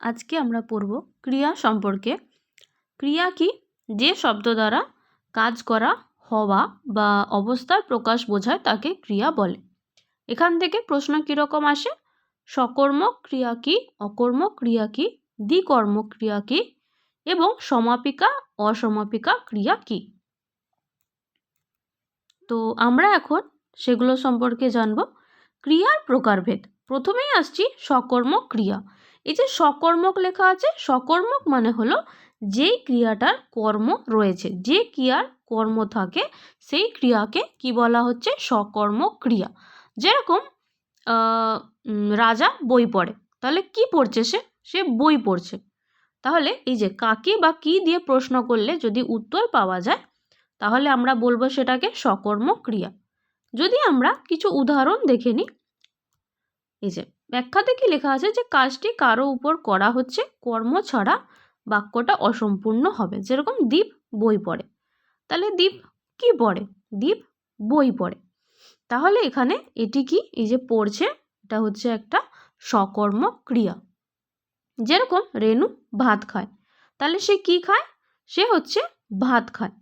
আজকে আমরা পড়ব ক্রিয়া সম্পর্কে। ক্রিয়া কি? যে শব্দ দ্বারা কাজ করা, হওয়া বা অবস্থার প্রকাশ বোঝায় তাকে ক্রিয়া বলে। এখান থেকে প্রশ্ন কীরকম আসে? সকর্মক ক্রিয়া কি, অকর্মক ক্রিয়া কি, দ্বিকর্মক ক্রিয়া কি এবং সমাপিকা অসমাপিকা ক্রিয়া কি। তো আমরা এখন সেগুলো সম্পর্কে জানব। ক্রিয়ার প্রকারভেদ। প্রথমেই আসছি সকর্মক ক্রিয়া। এই যে সকর্মক লেখা আছে, সকর্মক মানে হলো যেই ক্রিয়াটার কর্ম রয়েছে, যে ক্রিয়ার কর্ম থাকে সেই ক্রিয়াকে কি বলা হচ্ছে? সকর্মক ক্রিয়া। যেরকম রাজা বই পড়ে, তাহলে কি পড়ছে? সে বই পড়ছে। তাহলে এই যে কাকে বা কি দিয়ে প্রশ্ন করলে যদি উত্তর পাওয়া যায় তাহলে আমরা বলবো সেটাকে সকর্মক ক্রিয়া। যদি আমরা কিছু উদাহরণ দেখে নিই, এই যে ব্যাখ্যাতে কি লেখা আছে যে কাজটি কারো উপর করা হচ্ছে, কর্ম ছাড়া বাক্যটা অসম্পূর্ণ হবে। যেরকম দীপ বই পড়ে, তাহলে দীপ কি পড়ে? দীপ বই পড়ে। তাহলে এখানে এটি কি? এই যে পড়ছে, এটা হচ্ছে একটা সকর্মক ক্রিয়া। যেরকম রেনু ভাত খায়, তাহলে সে কি খায়? সে হচ্ছে ভাত খায়।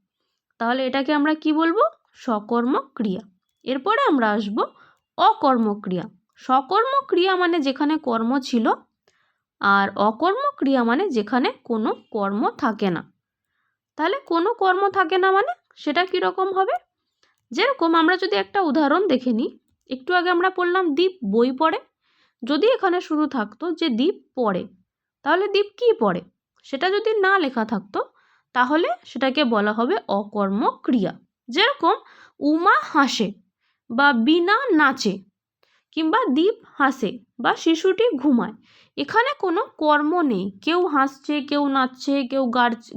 তাহলে এটাকে আমরা কি বলবো? সকর্মক ক্রিয়া। এরপরে আমরা আসব অকর্মক ক্রিয়া। সকর্মক ক্রিয়া মানে যেখানে কর্ম ছিল, আর অকর্মক ক্রিয়া মানে যেখানে কোনো কর্ম থাকে না। তাহলে কোনো কর্ম থাকে না মানে সেটা কীরকম হবে? যেরকম আমরা যদি একটা উদাহরণ দেখে নিই, একটু আগে আমরা পড়লাম দীপ বই পড়ে। যদি এখানে শুরু থাকতো যে দীপ পড়ে, তাহলে দীপ কি পড়ে? সেটা যদি না লেখা থাকতো তাহলে সেটাকে বলা হবে অকর্মক ক্রিয়া। যেরকম উমা হাসে বা বিনা নাচে, কিংবা দীপ হাসে বা শিশুটি ঘুমায়। এখানে কোনো কর্ম নেই, কেউ হাসছে, কেউ নাচছে, কেউ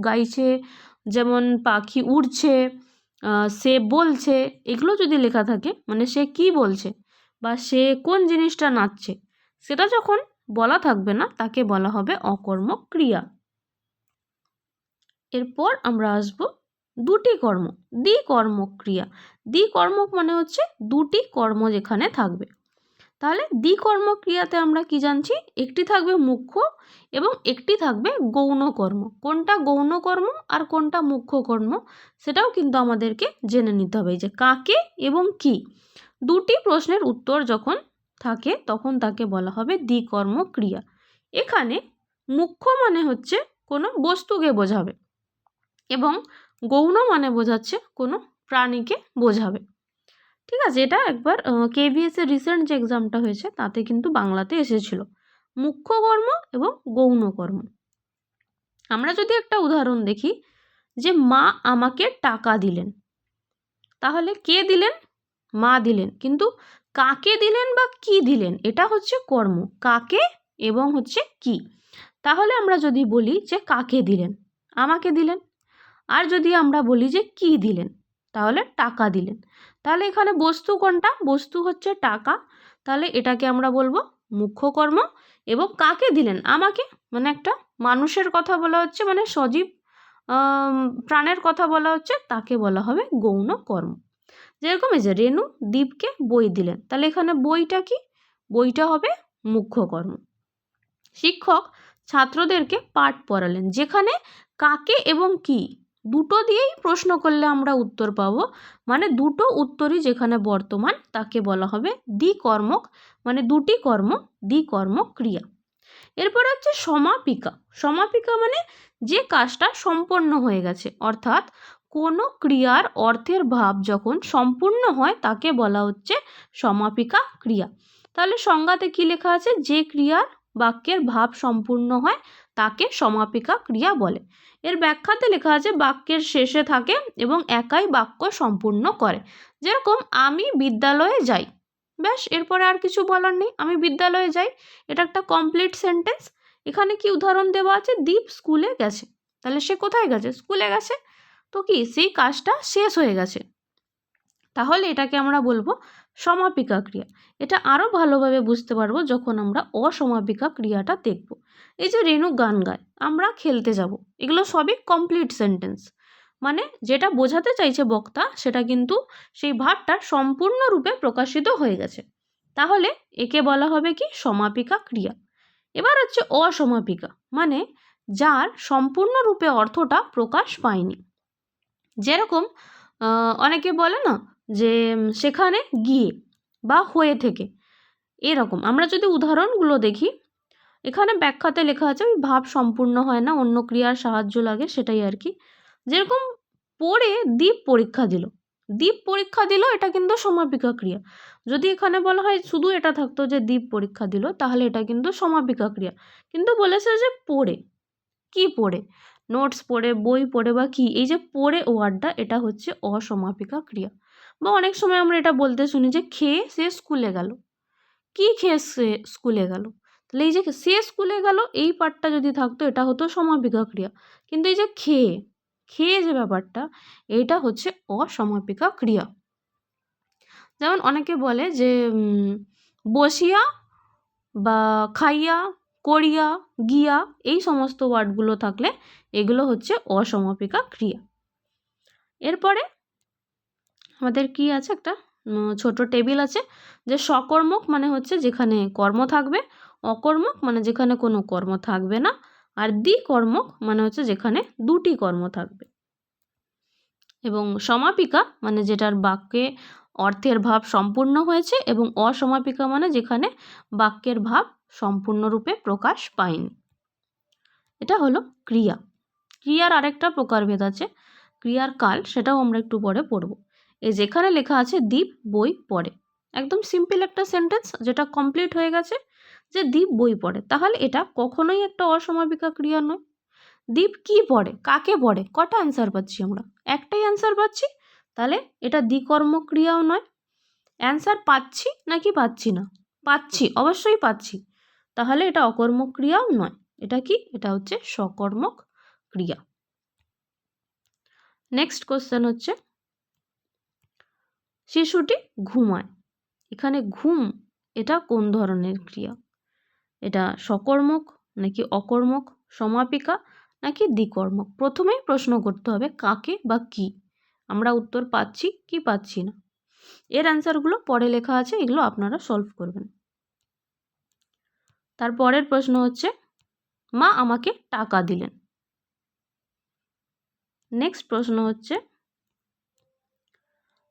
গাইছে, যেমন পাখি উড়ছে, সে বলছে, এগুলো যদি লেখা থাকে মানে সে কি বলছে বা সে কোন জিনিসটা নাচছে সেটা যখন বলা থাকবে না তাকে বলা হবে অকর্মক ক্রিয়া। এরপর আমরা আসব দুটি কর্ম, দ্বিকর্মক ক্রিয়া। দ্বিকর্মক মানে হচ্ছে দুটি কর্ম যেখানে থাকবে। তাহলে দ্বিকর্মক ক্রিয়াতে আমরা কি জানছি? একটি থাকবে মুখ্য এবং একটি থাকবে গৌণ কর্ম। কোনটা গৌণ কর্ম আর কোনটা মুখ্য কর্ম সেটাও কিন্তু আমাদেরকে জেনে নিতে হবে। যে কাকে এবং কি, দুটি প্রশ্নের উত্তর যখন থাকে তখন তাকে বলা হবে দ্বিকর্মক ক্রিয়া। এখানে মুখ্য মানে হচ্ছে কোনো বস্তুকে বোঝাবে এবং গৌণ মানে বোঝাচ্ছে কোনো প্রাণীকে বোঝাবে। ঠিক আছে, এটা একবার KVS এর রিসেন্ট যে এক্সামটা হয়েছে তাতে কিন্তু বাংলাতে এসেছিল, মুখ্য কর্ম এবং গৌণ কর্ম। আমরা যদি একটা উদাহরণ দেখি, যে মা আমাকে টাকা দিলেন, তাহলে কে দিলেন? মা দিলেন, কিন্তু কাকে দিলেন বা কি দিলেন এটা হচ্ছে কর্ম, কাকে এবং হচ্ছে কি। তাহলে আমরা যদি বলি যে কাকে দিলেন, আমাকে দিলেন। আর যদি আমরা বলি যে কি দিলেন, তাহলে টাকা দিলেন। তাহলে এখানে বস্তু কোনটা? বস্তু হচ্ছে টাকা, তাহলে এটাকে আমরা বলবো মুখ্য কর্ম। এবং কাকে দিলেন? আমাকে, মানে একটা মানুষের কথা বলা হচ্ছে, মানে সজীব প্রাণের কথা বলা হচ্ছে, তাকে বলা হবে গৌণ কর্ম। যেরকম এই যে রেনু দীপকে বই দিলেন, তাহলে এখানে বইটা কি? বইটা হবে মুখ্য কর্ম। শিক্ষক ছাত্রদেরকে পাঠ পড়ালেন, যেখানে কাকে এবং কি দুটো দিয়েই প্রশ্ন করলে আমরা উত্তর পাবো, মানে দুটো উত্তরই যেখানে বর্তমান তাকে বলা হবে দ্বিকর্মক, মানে দুটি কর্ম, দ্বিকর্মক ক্রিয়া। এরপর হচ্ছে সমাপিকা। সমাপিকা মানে যে কাজটা সম্পন্ন হয়ে গেছে, অর্থাৎ কোনো ক্রিয়ার অর্থের ভাব যখন সম্পূর্ণ হয় তাকে বলা হচ্ছে সমাপিকা ক্রিয়া। তাহলে সংজ্ঞাতে কি লেখা আছে? যে ক্রিয়ার বাক্যের ভাব সম্পূর্ণ হয় তাকে সমাপিকা ক্রিয়া বলে। এর ব্যাখ্যাতে লেখা আছে বাক্যের শেষে থাকে এবং একাই বাক্য সম্পূর্ণ করে। যেরকম আমি বিদ্যালয়ে যাই, ব্যাস, এরপরে আর কিছু বলার নেই, আমি বিদ্যালয়ে যাই, এটা একটা কমপ্লিট সেন্টেন্স। এখানে কি উদাহরণ দেওয়া আছে? দীপ স্কুলে গেছে, তাহলে সে কোথায় গেছে? স্কুলে গেছে। তো কি সেই কাজটা শেষ হয়ে গেছে, তাহলে এটাকে আমরা বলবো সমাপিকা ক্রিয়া। এটা আরও ভালোভাবে বুঝতে পারবো যখন আমরা অসমাপিকা ক্রিয়াটা দেখব। এই যে রেনু গান গায়, আমরা খেলতে যাব, এগুলো সবই কমপ্লিট সেন্টেন্স, মানে যেটা বোঝাতে চাইছে বক্তা সেটা কিন্তু সেই ভাবটা সম্পূর্ণরূপে প্রকাশিত হয়ে গেছে। তাহলে একে বলা হবে কি? সমাপিকা ক্রিয়া। এবার হচ্ছে অসমাপিকা, মানে যার সম্পূর্ণরূপে অর্থটা প্রকাশ পায়নি। যেরকম অনেকে বলে না যে সেখানে গিয়ে বা হয়ে থেকে, এরকম। আমরা যদি উদাহরণগুলো দেখি, এখানে ব্যাখ্যাতে লেখা আছে ওই ভাব সম্পূর্ণ হয় না, অন্য ক্রিয়ার সাহায্য লাগে, সেটাই আর কি। যেরকম পড়ে দীপ পরীক্ষা দিল, দীপ পরীক্ষা দিল, এটা কিন্তু সমাপিকা ক্রিয়া। যদি এখানে বলা হয় শুধু এটা থাকতো যে দীপ পরীক্ষা দিল, তাহলে এটা কিন্তু সমাপিকা ক্রিয়া। কিন্তু বলেছে যে পড়ে, কি পড়ে, নোটস পড়ে, বই পড়ে বা কি, এই যে পড়ে ওয়ার্ডটা, এটা হচ্ছে অসমাপিকা ক্রিয়া। বা অনেক সময় আমরা এটা বলতে শুনি যে খেয়ে সে স্কুলে গেল, কি খেয়ে সে স্কুলে গেল, তাহলে এই যে সে স্কুলে গেল এই পার্টটা যদি থাকতো এটা হতো সমাপিকা ক্রিয়া। কিন্তু এই যে খেয়ে, খেয়ে যে ব্যাপারটা, এইটা হচ্ছে অসমাপিকা ক্রিয়া। যেমন অনেকে বলে যে বসিয়া বা খাইয়া, করিয়া, গিয়া, এই সমস্ত ওয়ার্ডগুলো থাকলে এগুলো হচ্ছে অসমাপিকা ক্রিয়া। এরপরে আমাদের কি আছে, একটা ছোট টেবিল আছে, যে সকর্মক মানে হচ্ছে যেখানে কর্ম থাকবে, অকর্মক মানে যেখানে কোনো কর্ম থাকবে না, আর দ্বিকর্মক মানে হচ্ছে যেখানে দুটি কর্ম থাকবে। এবং সমাপিকা মানে যেটার বাক্যে অর্থের ভাব সম্পূর্ণ হয়েছে, এবং অসমাপিকা মানে যেখানে বাক্যের ভাব সম্পূর্ণরূপে প্রকাশ পায়নি। এটা হলো ক্রিয়া। ক্রিয়ার আরেকটা প্রকারভেদ আছে, ক্রিয়ার কাল, সেটাও আমরা একটু পরে পড়ব। এই যেখানে লেখা আছে দীপ বই পড়ে, একদম সিম্পল একটা সেন্টেন্স যেটা কমপ্লিট হয়ে গেছে, যে দীপ বই পড়ে, তাহলে এটা কখনোই একটা অসমাপিকা ক্রিয়া নয়। দীপ কি পড়ে, কাকে পড়ে, কটা অ্যান্সার পাচ্ছি আমরা, একটাই অ্যান্সার পাচ্ছি, তাহলে এটা দ্বিকর্ম ক্রিয়াও নয়। অ্যান্সার পাচ্ছি নাকি পাচ্ছি না, পাচ্ছি, অবশ্যই পাচ্ছি, তাহলে এটা অকর্মক ক্রিয়াও নয়। এটা কি, এটা হচ্ছে সকর্মক ক্রিয়া। নেক্সট কোশ্চেন হচ্ছে, শিশুটি ঘুমায়, এখানে ঘুম এটা কোন ধরনের ক্রিয়া, এটা সকর্মক নাকি অকর্মক, সমাপিকা নাকি দ্বিকর্মক? প্রথমেই প্রশ্ন করতে হবে কাকে বা কি, আমরা উত্তর পাচ্ছি কি পাচ্ছি না। এর অ্যান্সারগুলো পরে লেখা আছে, এগুলো আপনারা সলভ করবেন। তারপরের প্রশ্ন হচ্ছে, মা আমাকে টাকা দিলেন। নেক্সট প্রশ্ন হচ্ছে,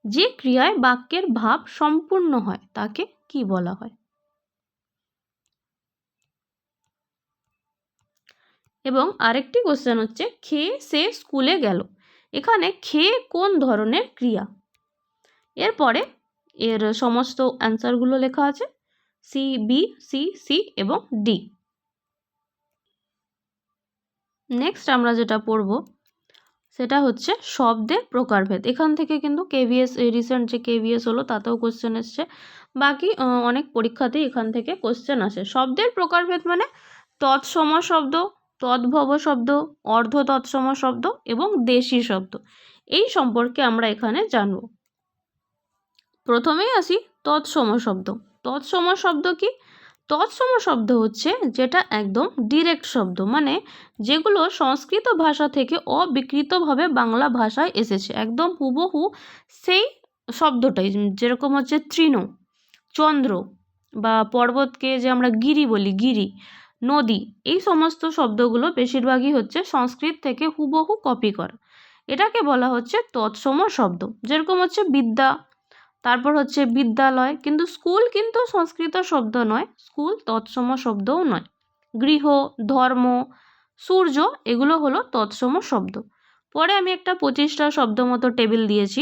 যে ক্রিয়ায় বাক্যের ভাব সম্পূর্ণ হয় তাকে কি বলা হয়? এবং আরেকটি কোশ্চেন হচ্ছে, খেয়ে সে স্কুলে গেল, এখানে খেয়ে কোন ধরনের ক্রিয়া? এরপরে এর সমস্ত অ্যান্সারগুলো লেখা আছে, সি, বি, সি এবং ডি। নেক্সট আমরা যেটা পড়ব সেটা হচ্ছে শব্দের প্রকারভেদ। এখান থেকে কিন্তু কেভিএস, রিসেন্ট যে কেভিএস হলো তাতেও কোশ্চেন এসছে, বাকি অনেক পরীক্ষাতেই এখান থেকে কোশ্চেন আসে। শব্দের প্রকারভেদ মানে তৎসম শব্দ, তদ্ভব শব্দ, অর্ধ তৎসম শব্দ এবং দেশি শব্দ, এই সম্পর্কে আমরা এখানে জানব। প্রথমেই আসি তৎসম শব্দ। তৎসম শব্দ কি? তৎসম শব্দ হচ্ছে যেটা একদম ডিরেক্ট শব্দ, মানে যেগুলো সংস্কৃত ভাষা থেকে অবিকৃতভাবে বাংলা ভাষায় এসেছে, একদম হুবহু সেই শব্দটাই। যেরকম হচ্ছে তৃণ, চন্দ্র, বা পর্বতকে যে আমরা গিরি বলি, গিরি, নদী, এই সমস্ত শব্দগুলো বেশিরভাগই হচ্ছে সংস্কৃত থেকে হুবহু কপি করা, এটাকে বলা হচ্ছে তৎসম শব্দ। যেরকম হচ্ছে বিদ্যা, তারপর হচ্ছে বিদ্যালয়, কিন্তু স্কুল কিন্তু সংস্কৃত শব্দ নয়, স্কুল তৎসম শব্দও নয়। গৃহ, ধর্ম, সূর্য, এগুলো হলো তৎসম শব্দ। পরে আমি একটা 25টা শব্দ মতো টেবিল দিয়েছি।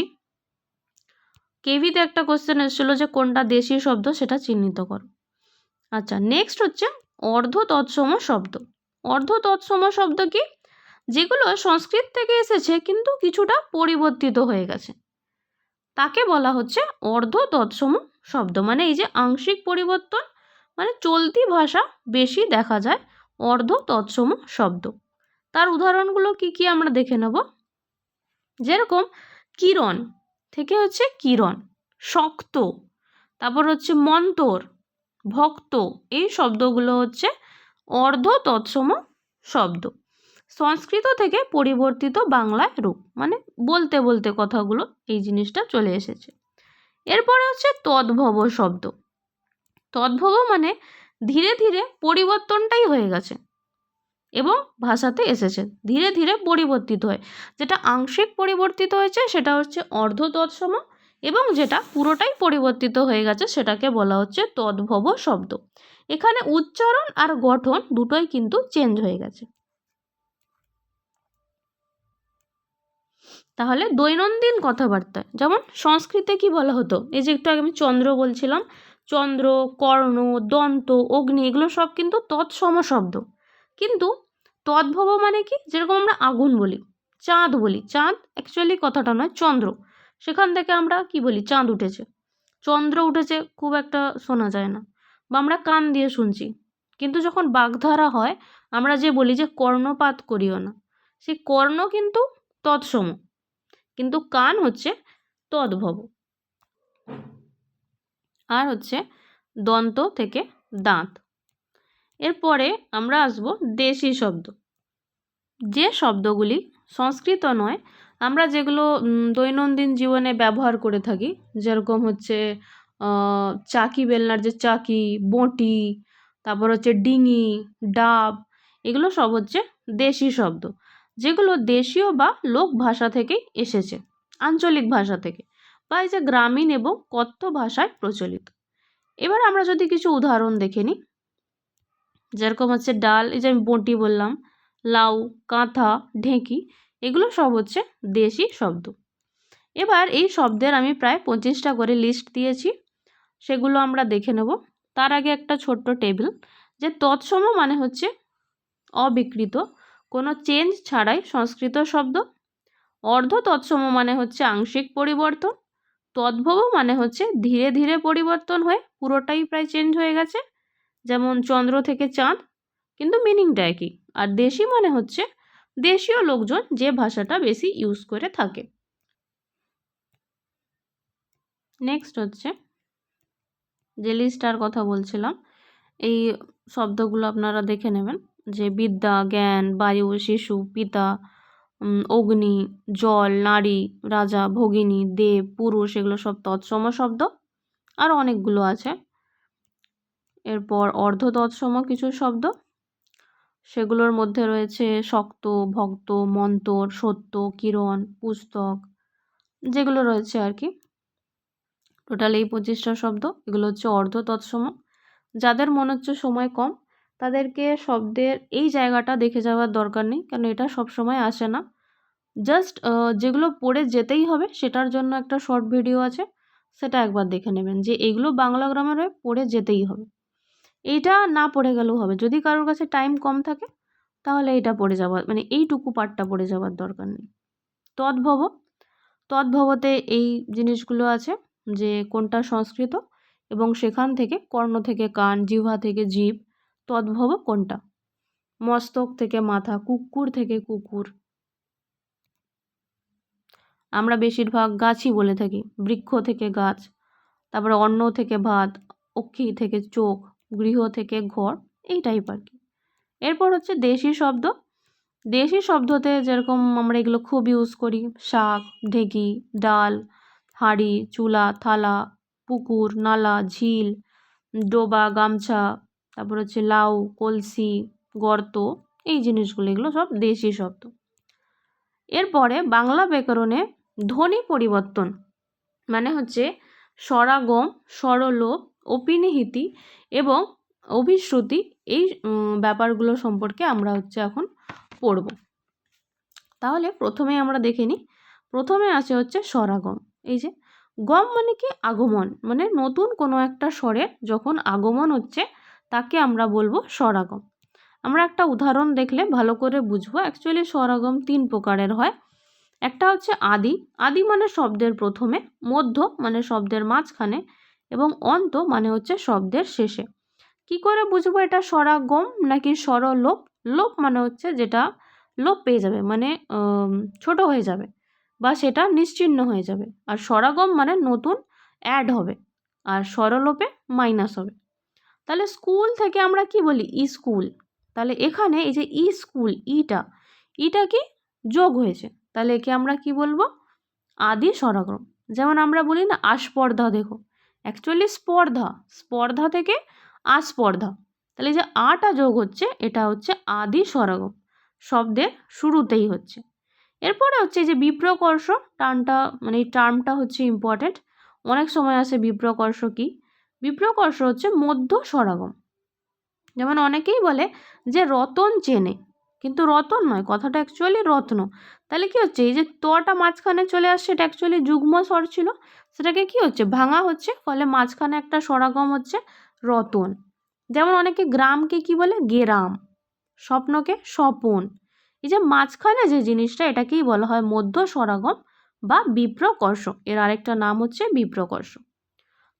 কেভিতে একটা কোশ্চেন এসেছিলো যে কোনটা দেশি শব্দ, সেটা চিহ্নিত করো। আচ্ছা, নেক্সট হচ্ছে অর্ধ তৎসম শব্দ। অর্ধ তৎসম শব্দ কি? যেগুলো সংস্কৃত থেকে এসেছে কিন্তু কিছুটা পরিবর্তিত হয়ে গেছে, তাকে বলা হচ্ছে অর্ধ তৎসম শব্দ। মানে এই যে আংশিক পরিবর্তন, মানে চলতি ভাষা বেশি দেখা যায় অর্ধ তৎসম শব্দ। তার উদাহরণগুলো কি কি আমরা দেখে নেব। যেরকম কিরণ থেকে হচ্ছে কিরণ, শক্ত, তারপর হচ্ছে মন্তর, ভক্ত, এই শব্দগুলো হচ্ছে অর্ধ তৎসম শব্দ, সংস্কৃত থেকে পরিবর্তিত বাংলায় রূপ, মানে বলতে বলতে কথাগুলো এই জিনিসটা চলে এসেছে। এরপরে হচ্ছে তদ্ভব শব্দ। তদ্ভব মানে ধীরে ধীরে পরিবর্তনটাই হয়ে গেছে এবং ভাষাতে এসেছে, ধীরে ধীরে পরিবর্তিত হয়। যেটা আংশিক পরিবর্তিত হয়েছে সেটা হচ্ছে অর্ধ তৎসম, এবং যেটা পুরোটাই পরিবর্তিত হয়ে গেছে সেটাকে বলা হচ্ছে তদ্ভব শব্দ। এখানে উচ্চারণ আর গঠন দুটোই কিন্তু চেঞ্জ হয়ে গেছে। তাহলে দৈনন্দিন কথাবার্তায় যেমন সংস্কৃতে কি বলা হতো, এই যে একটু আগে আমি চন্দ্র বলছিলাম, চন্দ্র, কর্ণ, দন্ত, অগ্নি, এগুলো সব কিন্তু তৎসম শব্দ। কিন্তু তদ্ভব মানে কি, যেরকম আমরা আগুন বলি, চাঁদ বলি, চাঁদ অ্যাকচুয়ালি কথাটা নয়, চন্দ্র, সেখান থেকে আমরা কি বলি, চাঁদ উঠেছে, চন্দ্র উঠেছে খুব একটা শোনা যায় না, বা আমরা কান দিয়ে শুনছি। কিন্তু যখন বাগধারা হয় আমরা যে বলি যে কর্ণপাত করিও না, সেই কর্ণ কিন্তু তৎসম, কিন্তু কান হচ্ছে তদ্ভব। আর হচ্ছে দন্ত থেকে দাঁত। এরপরে আমরা আসব দেশি শব্দ, যে শব্দগুলি সংস্কৃত নয়, আমরা যেগুলো দৈনন্দিন জীবনে ব্যবহার করে থাকি, যেরকম হচ্ছে চাকি বেলনার যে চাকি, বঁটি, তারপর হচ্ছে ডিঙি, ডাব, এগুলো সব হচ্ছে দেশি শব্দ, যেগুলো দেশীয় বা লোক ভাষা থেকেই এসেছে, আঞ্চলিক ভাষা থেকে, বা এই যে গ্রামীণ এবং কথ্য ভাষায় প্রচলিত। এবার আমরা যদি কিছু উদাহরণ দেখে নিই, যেরকম হচ্ছে ডাল, এই যে আমি বঁটি বললাম, লাউ, কাঁথা, ঢেঁকি, এগুলো সব হচ্ছে দেশি শব্দ। এবার এই শব্দের আমি প্রায় 25টা করে লিস্ট দিয়েছি, সেগুলো আমরা দেখে নেব। তার আগে একটা ছোট্ট টেবিল, যে তৎসম মানে হচ্ছে অবিকৃত, কোনো চেঞ্জ ছাড়াই সংস্কৃত শব্দ। অর্ধ তৎসম মানে হচ্ছে আংশিক পরিবর্তন। তদ্ভব মানে হচ্ছে ধীরে ধীরে পরিবর্তন হয়ে পুরোটাই প্রায় চেঞ্জ হয়ে গেছে, যেমন চন্দ্র থেকে চাঁদ, কিন্তু মিনিংটা একই। আর দেশি মানে হচ্ছে দেশীয় লোকজন যে ভাষাটা বেশি ইউজ করে থাকে। নেক্সট হচ্ছে যে লিস্টার কথা বলছিলাম, এই শব্দগুলো আপনারা দেখে নেবেন, যে বিদ্যা, জ্ঞান, বায়ু, শিশু, পিতা, অগ্নি, জল, নারী, রাজা, ভগিনী, দেব, পুরুষ, এগুলো সব তৎসম শব্দ। আর অনেকগুলো আছে। এরপর অর্ধ তৎসম কিছু শব্দ, সেগুলোর মধ্যে রয়েছে শক্ত, ভক্ত, মন্তর, সত্য, কিরণ, পুস্তক, যেগুলো রয়েছে আর কি। টোটাল এই 25টা শব্দ, এগুলো হচ্ছে অর্ধ তৎসম। যাদের মনে হচ্ছে সময় কম, তাদেরকে শব্দের এই জায়গাটা দেখে যাওয়ার দরকার নেই, কারণ এটা সব সময় আসে না। জাস্ট যেগুলো পড়ে যেতেই হবে সেটার জন্য একটা শর্ট ভিডিও আছে, সেটা একবার দেখে নেবেন, যে এইগুলো বাংলা গ্রামারে পড়ে যেতেই হবে। এইটা না পড়ে গেলেও হবে, যদি কারোর কাছে টাইম কম থাকে তাহলে এটা পড়ে যাওয়ার, মানে এইটুকু পার্টটা পড়ে যাওয়ার দরকার নেই। তদ্ভব, তদ্ভবতে এই জিনিসগুলো আছে, যে কোনটা সংস্কৃত এবং সেখান থেকে কর্ণ থেকে কান, জিহ্বা থেকে জিভ, তদ্ভব কোনটা, মস্তক থেকে মাথা, কুকুর থেকে কুকুর, আমরা বেশিরভাগ গাছই বলে থাকি, বৃক্ষ থেকে গাছ, তারপরে অন্ন থেকে ভাত, অক্ষি থেকে চোখ, গৃহ থেকে ঘর, এই টাইপ আর কি। এরপর হচ্ছে দেশি শব্দ। দেশি শব্দতে যেরকম আমরা এগুলো খুব ইউজ করি, শাক, ঢেঁকি, ডাল, হাঁড়ি, চুলা, থালা, পুকুর, নালা, ঝিল, ডোবা, গামছা, তারপর হচ্ছে লাউ, কলসি, গর্ত, এই জিনিসগুলো, এগুলো সব দেশি শব্দ। এরপরে বাংলা ব্যাকরণে ধ্বনি পরিবর্তন মানে হচ্ছে স্বরাগম, স্বরলোপ, অপিনিহিতি এবং অভিশ্রুতি, এই ব্যাপারগুলো সম্পর্কে আমরা হচ্ছে এখন পড়ব। তাহলে প্রথমে আমরা দেখে নিই। প্রথমে আছে হচ্ছে স্বরাগম। এই যে গম মানে কি, আগমন, মানে নতুন কোনো একটা স্বরের যখন আগমন হচ্ছে তাকে আমরা বলবো স্বরাগম। আমরা একটা উদাহরণ দেখলে ভালো করে বুঝবো। অ্যাকচুয়ালি স্বরাগম 3 প্রকারের হয়। একটা হচ্ছে আদি, আদি মানে শব্দের প্রথমে, মধ্য মানে শব্দের মাঝখানে, এবং অন্ত মানে হচ্ছে শব্দের শেষে। কি করে বুঝবো এটা স্বরাগম নাকি স্বরলোপ? লোপ মানে হচ্ছে যেটা লোপ পেয়ে যাবে, মানে ছোট হয়ে যাবে বা সেটা নিশ্চিহ্ন হয়ে যাবে। আর স্বরাগম মানে নতুন অ্যাড হবে, আর স্বরলোপে মাইনাস হবে। তাহলে স্কুল থেকে আমরা কি বলি, স্কুল। তাহলে এখানে এই যে স্কুল, ইটা কি যোগ হয়েছে, তাহলে একে আমরা কি বলবো, আদি স্বরাগম। যেমন আমরা বলি না আস্পর্ধা, দেখো অ্যাকচুয়ালি স্পর্ধা, স্পর্ধা থেকে আস্পর্ধা, তাহলে এই যে আটা যোগ হচ্ছে এটা হচ্ছে আদি স্বরগম, শব্দের শুরুতেই হচ্ছে। এরপরে হচ্ছে যে বিপ্রকর্ষ টার্মটা, মানে এই টার্মটা হচ্ছে ইম্পর্টেন্ট, অনেক সময় আসে বিপ্রকর্ষ কি। বিপ্রকর্ষ হচ্ছে মধ্য স্বরাগম। যেমন অনেকেই বলে যে রতন চেনে, কিন্তু রতন নয়, কথাটা অ্যাকচুয়ালি রত্ন। তাহলে কি হচ্ছে, এই যে তটা মাঝখানে চলে আসছে, এটা অ্যাকচুয়ালি যুগ্ম স্বর ছিল, সেটাকে কি হচ্ছে ভাঙা হচ্ছে, ফলে মাঝখানে একটা স্বরাগম হচ্ছে রতন। যেমন অনেকে গ্রামকে কি বলে গেরাম, স্বপ্নকে স্বপন। এই যে মাঝখানে যে জিনিসটা, এটাকেই বলা হয় মধ্য স্বরাগম বা বিপ্রকর্ষ। এর আরেকটা নাম হচ্ছে বিপ্রকর্ষ।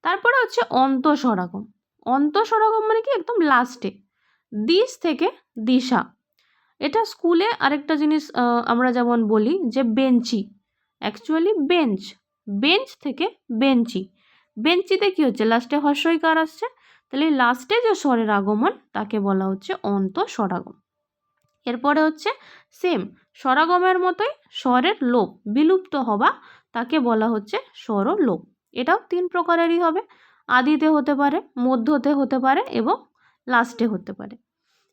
তারপরে হচ্ছে অন্তঃস্বরাগম। অন্তঃস্বরাগম মানে কি একদম লাস্টে, দিশ থেকে দিশা। এটা স্কুলে আরেকটা জিনিস আমরা যেমন বলি যে বেঞ্চি, অ্যাকচুয়ালি বেঞ্চ, বেঞ্চ থেকে বেঞ্চি। বেঞ্চিতে কি হচ্ছে, লাস্টে হর্ষইকার আসছে, তাহলে লাস্টে যে স্বরের আগমন তাকে বলা হচ্ছে অন্তঃস্বরাগম। এরপরে হচ্ছে সেম স্বরাগমের মতোই স্বরের লোপ, বিলুপ্ত হওয়া, তাকে বলা হচ্ছে স্বরলোপ। এটাও 3 প্রকারেরই হবে, আদিতে হতে পারে, মধ্যতে হতে পারে এবং লাস্টে হতে পারে।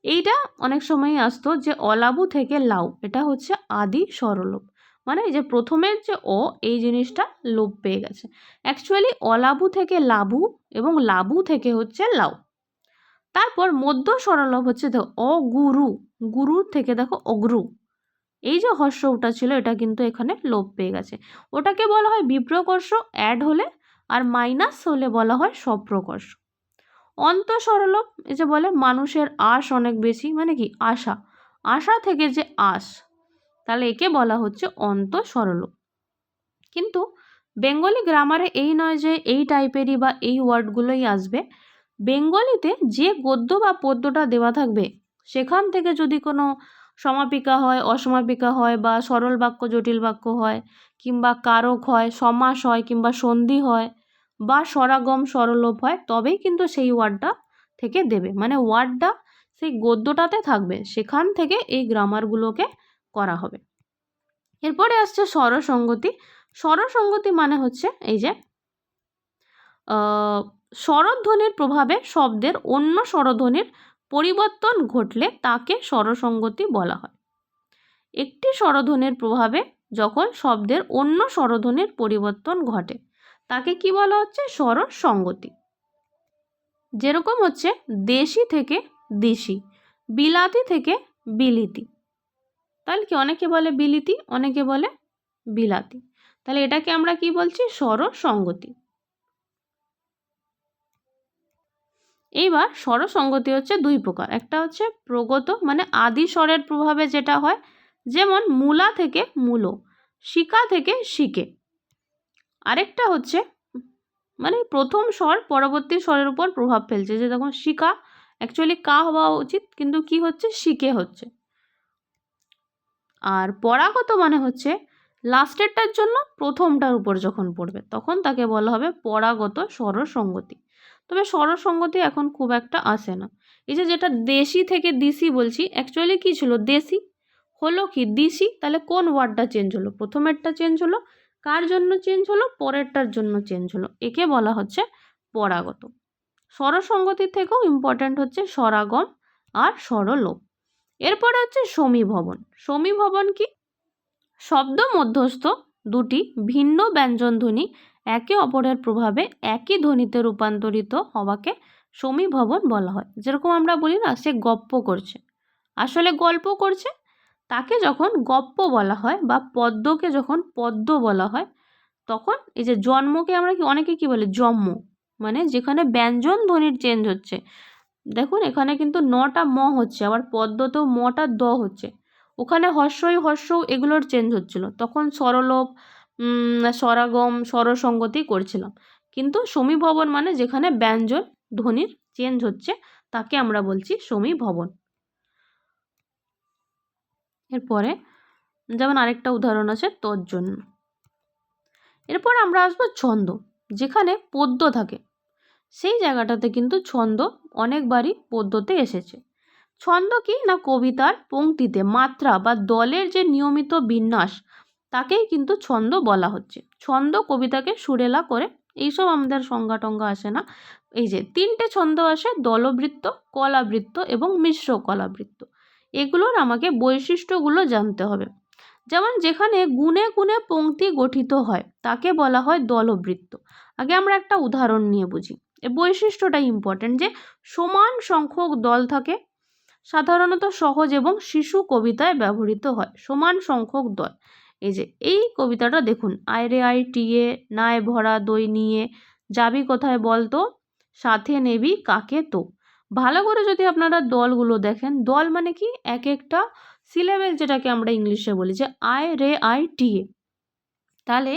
এইটা অনেক সময় আসতো যে অলাবু থেকে লাউ, এটা হচ্ছে আদি স্বরলোপ, মানে এই যে প্রথমের যে অ, এই জিনিসটা লোপ পেয়ে গেছে। অ্যাকচুয়ালি অলাবু থেকে লাবু এবং লাবু থেকে হচ্ছে লাউ। তারপর মধ্য স্বরলোপ হচ্ছে দেখো অগুরু, গুরুর থেকে দেখো অগ্রু, এই যে হর্ষ ওটা ছিল এটা কিন্তু এখানে লোপ পেয়ে গেছে। ওটাকে বলা হয় বিপ্রকর্ষ অ্যাড হলে, আর মাইনাস হলে বলা হয় স্বপ্রকর্ষ। অন্তঃস্বরলোপ, এই যে বলে মানুষের আশ অনেক বেশি, মানে কি আশা, আশা থেকে যে আশ, তাহলে একে বলা হচ্ছে অন্তঃস্বরলোপ। কিন্তু বেঙ্গলি গ্রামারে এই নয় যে এই টাইপেরই বা এই ওয়ার্ডগুলোই আসবে। বেঙ্গলিতে যে গদ্য বা পদ্যটা দেওয়া থাকবে সেখান থেকে যদি কোনো সমাপিকা হয়, অসমাপিকা হয়, বা সরল বাক্য জটিল বাক্য হয়, কিংবা কারক হয়, সমাস হয়, কিংবা সন্ধি হয়, বা স্বরাগম স্বরলোপ হয়, তবেই কিন্তু সেই ওয়ার্ডটা থেকে দেবে, মানে ওয়ার্ডটা সেই গদ্যটাতে থাকবে, সেখান থেকে এই গ্রামারগুলোকে করা হবে। এরপরে আসছে স্বরসঙ্গতি। স্বরসঙ্গতি মানে হচ্ছে এই যে স্বরধ্বনির প্রভাবে শব্দের অন্য স্বরধ্বনির পরিবর্তন ঘটলে তাকে স্বরসঙ্গতি বলা হয়। একটি স্বরধ্বনির প্রভাবে যখন শব্দের অন্য স্বরধ্বনির পরিবর্তন ঘটে তাকে কি বলা হচ্ছে স্বরসঙ্গতি। যেরকম হচ্ছে দেশি থেকে দেশি, বিলাতি থেকে বিলিতি। তাহলে কি অনেকে বলে বিলিতি, অনেকে বলে বিলাতি, তাহলে এটাকে আমরা কি বলছি স্বরসঙ্গতি। এইবার স্বরসঙ্গতি হচ্ছে 2 প্রকার, একটা হচ্ছে প্রগত মানে আদি স্বরের প্রভাবে যেটা হয়, যেমন মূলা থেকে মূলো, শিকা থেকে শিকে। আরেকটা হচ্ছে মানে প্রথম স্বর পরবর্তী স্বরের উপর প্রভাব ফেলছে, যে তখন শিকা অ্যাকচুয়ালি কা হওয়া উচিত কিন্তু কি হচ্ছে শিকে হচ্ছে। আর পরাগত মানে হচ্ছে লাস্টেরটার জন্য প্রথমটার উপর যখন পড়বে তখন তাকে বলা হবে পরাগত স্বরসঙ্গতি। তবে স্বরসঙ্গতি এখন খুব একটা আসে না। এই যে যেটা দেশি থেকে দিশি বলছি, অ্যাকচুয়ালি কি ছিল দেশি, হলো কি দিশি, তাহলে কোন ওয়ার্ডটা চেঞ্জ হলো, প্রথমেরটা চেঞ্জ হলো, কার জন্য চেঞ্জ হলো, পরেরটার জন্য চেঞ্জ হলো, একে বলা হচ্ছে পরাগত। স্বরসঙ্গতির থেকেও ইম্পর্ট্যান্ট হচ্ছে স্বরাগম আর স্বরলোপ। এরপরে হচ্ছে সমীভবন। সমীভবন কি, শব্দ মধ্যস্থ দুটি ভিন্ন ব্যঞ্জনধ্বনি একে অপরের প্রভাবে একই ধ্বনিতে রূপান্তরিত হওয়াকে সমীভবন বলা হয়। যেরকম আমরা বলি না সে গপ্প করছে, আসলে গল্প করছে, তাকে যখন গপ্প বলা হয় বা পদ্মকে যখন পদ্ম বলা হয়, তখন এই যে জন্মকে আমরা কি অনেকে কি বলে জন্ম, মানে যেখানে ব্যঞ্জন ধ্বনির চেঞ্জ হচ্ছে। দেখুন এখানে কিন্তু 9টা ম হচ্ছে, আবার পদ্মতেও মটা দ হচ্ছে, ওখানে হর্ষই হর্ষ এগুলোর চেঞ্জ হচ্ছিল, তখন স্বরলোপ স্বরাগম স্বরসঙ্গতি করছিলাম। কিন্তু সমীভবন মানে যেখানে ব্যঞ্জন ধ্বনির চেঞ্জ হচ্ছে তাকে আমরা বলছি সমীভবন। এরপরে যেমন আরেকটা উদাহরণ আছে তজ্জন্য। এরপর আমরা আসবো ছন্দ, যেখানে পদ্য থাকে সেই জায়গাটাতে কিন্তু ছন্দ অনেকবারই পদ্যতে এসেছে। ছন্দ কি না, কবিতার পংক্তিতে মাত্রা বা দলের যে নিয়মিত বিন্যাস তাকেই কিন্তু ছন্দ বলা হচ্ছে। ছন্দ কবিতাকে সুরেলা করে এইসব আমাদের সংজ্ঞা টঙ্গা আসে না। এই যে 3টে ছন্দ আসে, দলবৃত্ত, কলাবৃত্ত এবং মিশ্র কলাবৃত্ত। এগুলোর আমাকে বৈশিষ্ট্যগুলো জানতে হবে। যেমন যেখানে গুণে গুণে পংক্তি গঠিত হয় তাকে বলা হয় দলবৃত্ত। আগে আমরা একটা উদাহরণ নিয়ে বুঝি। এই বৈশিষ্ট্যটা ইম্পর্টেন্ট, যে সমান সংখ্যক দল থাকে, সাধারণত সহজ এবং শিশু কবিতায় ব্যবহৃত হয়। সমান সংখ্যক দল, এই যে এই কবিতাটা দেখুন, আয় রে আয় টিয়ে, নায় ভরা দই নিয়ে, যাবি কোথায় বলতো, সাথে নেবি কাকে তো। ভালো করে যদি আপনারা দলগুলো দেখেন, দল মানে কি, এক একটা সিলেবেল, যেটাকে আমরা ইংলিশে বলি যে আয় রে আয় টিয়ে। তাহলে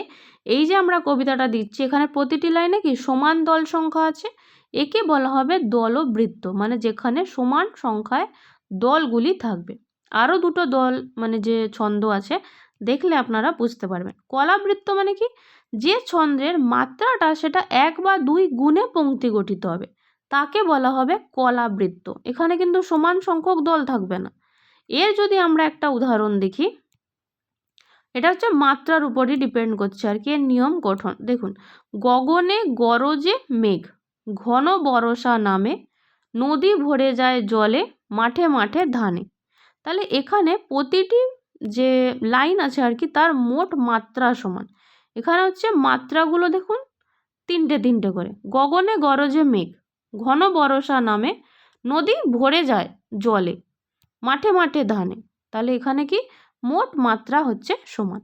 এই যে আমরা কবিতাটা দিচ্ছি, এখানে প্রতিটি লাইনে কি সমান দল সংখ্যা আছে, একে বলা হবে দলবৃত্ত, মানে যেখানে সমান সংখ্যায় দলগুলি থাকবে। আরও দুটো দল মানে যে ছন্দ আছে, দেখলে আপনারা বুঝতে পারবেন। কলাবৃত্ত মানে কি, যে ছন্দের মাত্রাটা সেটা 1 বা 2 গুণে পংক্তি গঠিত হবে, তাকে বলা হবে কলাবৃত্ত। এখানে কিন্তু সমান সংখ্যক দল থাকবে না। এর যদি আমরা একটা উদাহরণ দেখি, এটা হচ্ছে মাত্রার উপরই ডিপেন্ড করছে আর কি এর নিয়ম গঠন। দেখুন, গগনে গরজে মেঘ, ঘন বরষা নামে, নদী ভরে যায় জলে, মাঠে মাঠে ধানে। তাহলে এখানে প্রতিটি যে লাইন আছে আর কি, তার মোট মাত্রা সমান। এখানে হচ্ছে মাত্রাগুলো দেখুন 3টে করে। গগনে গরজে মেঘ, ঘন বরষা নামে, নদী ভরে যায় জলে, মাঠে মাঠে ধানে। তাহলে এখানে কি মোট মাত্রা হচ্ছে সমান।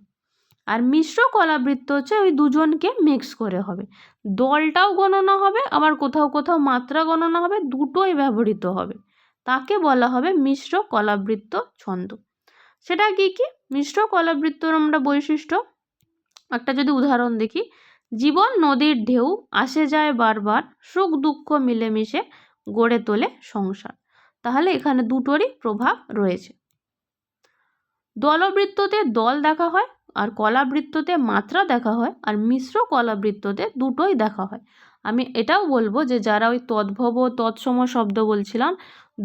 আর মিশ্র কলাবৃত্ত হচ্ছে ওই দুজনকে মিক্স করে হবে, দলটাও গণনা হবে, আবার কোথাও কোথাও মাত্রা গণনা হবে, দুটোই ব্যবহৃত হবে, তাকে বলা হবে মিশ্র কলাবৃত্ত ছন্দ। সেটা কি কি মিশ্র কলাবৃত্তর আমরা বৈশিষ্ট্য, একটা যদি উদাহরণ দেখি, জীবন নদীর ঢেউ, আসে যায় বারবার, সুখ দুঃখ মিলেমিশে গড়ে তোলে সংসার। তাহলে এখানে দুটোরই প্রভাব রয়েছে। দলবৃত্ততে দল দেখা হয়, আর কলাবৃত্ততে মাত্রা দেখা হয়, আর মিশ্র কলাবৃত্ততে দুটোই দেখা হয়। আমি এটাও বলবো যে যারা ওই তদ্ভব তৎসম শব্দ বলছিলাম,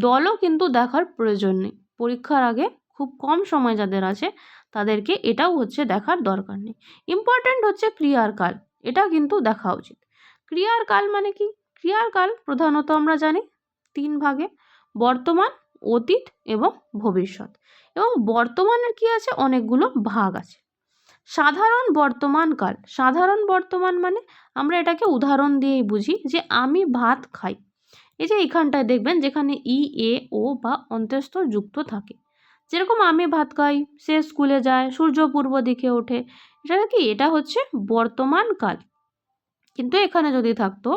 দলও কিন্তু দেখার প্রয়োজন নেই। পরীক্ষার আগে খুব কম সময় যাদের আছে তাদেরকে এটাও হচ্ছে দেখার দরকার নেই। ইম্পর্ট্যান্ট হচ্ছে ক্রিয়ার কাল, এটা কিন্তু দেখা উচিত। ক্রিয়ার কাল মানে কি, ক্রিয়ার কাল প্রধানত আমরা জানি 3 ভাগে, বর্তমান, অতীত এবং ভবিষ্যৎ। এবং বর্তমানের কি আছে, অনেকগুলো ভাগ আছে। সাধারণ বর্তমান কাল, সাধারণ বর্তমান মানে আমরা এটাকে উদাহরণ দিয়েই বুঝি, যে আমি ভাত খাই। এই যে এখানটায় দেখবেন যেখানে ই, এ, ও বা অন্ত্যেষ্ঠ যুক্ত থাকে, যেরকম আমি ভাত খাই, সে স্কুলে যায়, সূর্য পূর্ব দিকে ওঠে, এটা কি, এটা হচ্ছে বর্তমান কাল। কিন্তু এখানে যদি থাকতো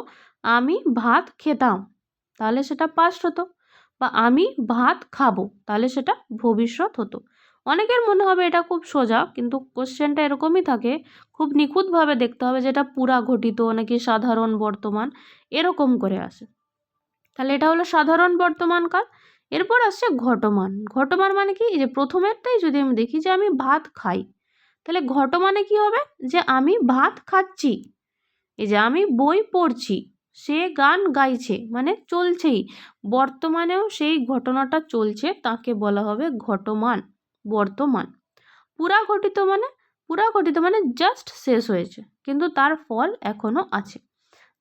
আমি ভাত খেতাম, তাহলে সেটা পাস্ট হতো, বা আমি ভাত খাবো, তাহলে সেটা ভবিষ্যৎ হতো। অনেকের মনে হবে এটা খুব সোজা, কিন্তু কোশ্চেনটা এরকমই থাকে, খুব নিখুঁতভাবে দেখতে হবে যেটা পুরা ঘটিত নাকি সাধারণ বর্তমান, এরকম করে আসে। তাহলে এটা হলো সাধারণ বর্তমান কাল। এরপর আসছে ঘটমান। ঘটমান মানে কি, এই যে প্রথমেরটাই যদি আমি দেখি যে আমি ভাত খাই, তাহলে ঘটমানে কি হবে, যে আমি ভাত খাচ্ছি। এই যে আমি বই পড়ছি, সে গান গাইছে, মানে চলছেই, বর্তমানেও সেই ঘটনাটা চলছে, তাকে বলা হবে ঘটমান, বর্তমান। পুরা ঘটিত মানে জাস্ট শেষ হয়েছে, কিন্তু তার ফল এখনো আছে।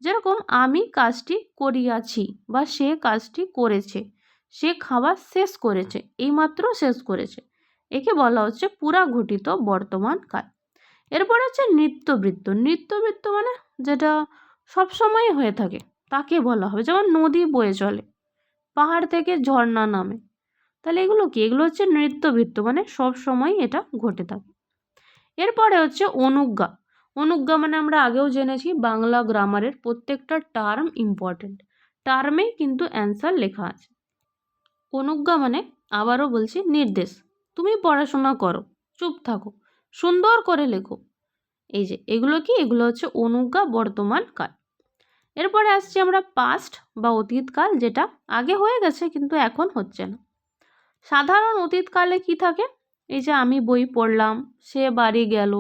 যেরকম আমি কাজটি করিয়াছি, বা সে কাজটি করেছে, সে খাবার শেষ করেছে, এইমাত্র শেষ করেছে, একে বলা হচ্ছে পুরা ঘটিত বর্তমান কাল। এরপর হচ্ছে নিত্যবৃত্ত। নিত্যবৃত্ত মানে যেটা সবসময় হয়ে থাকে, তাকে বলা হবে, যেমন নদী বয়ে চলে, পাহাড় থেকে ঝর্ণা নামে। তাহলে এগুলো কি, এগুলো হচ্ছে নিত্যবৃত্ত, মানে সব সময় এটা ঘটে থাকে। এরপরে হচ্ছে অনুজ্ঞা। অনুজ্ঞা মানে আমরা আগেও জেনেছি, বাংলা গ্রামারের প্রত্যেকটা টার্ম ইম্পর্টেন্ট, টার্মেই কিন্তু অ্যান্সার লেখা আছে। অনুজ্ঞা মানে, আবারও বলছি, নির্দেশ, তুমি পড়াশোনা করো, চুপ থাকো, সুন্দর করে লেখো। এই যে এগুলো কি, এগুলো হচ্ছে অনুজ্ঞা বর্তমান কাল। এরপরে আসছি আমরা পাস্ট বা অতীতকাল, যেটা আগে হয়ে গেছে কিন্তু এখন হচ্ছে না। সাধারণ অতীতকালে কি থাকে, এই যে আমি বই পড়লাম, সে বাড়ি গেল,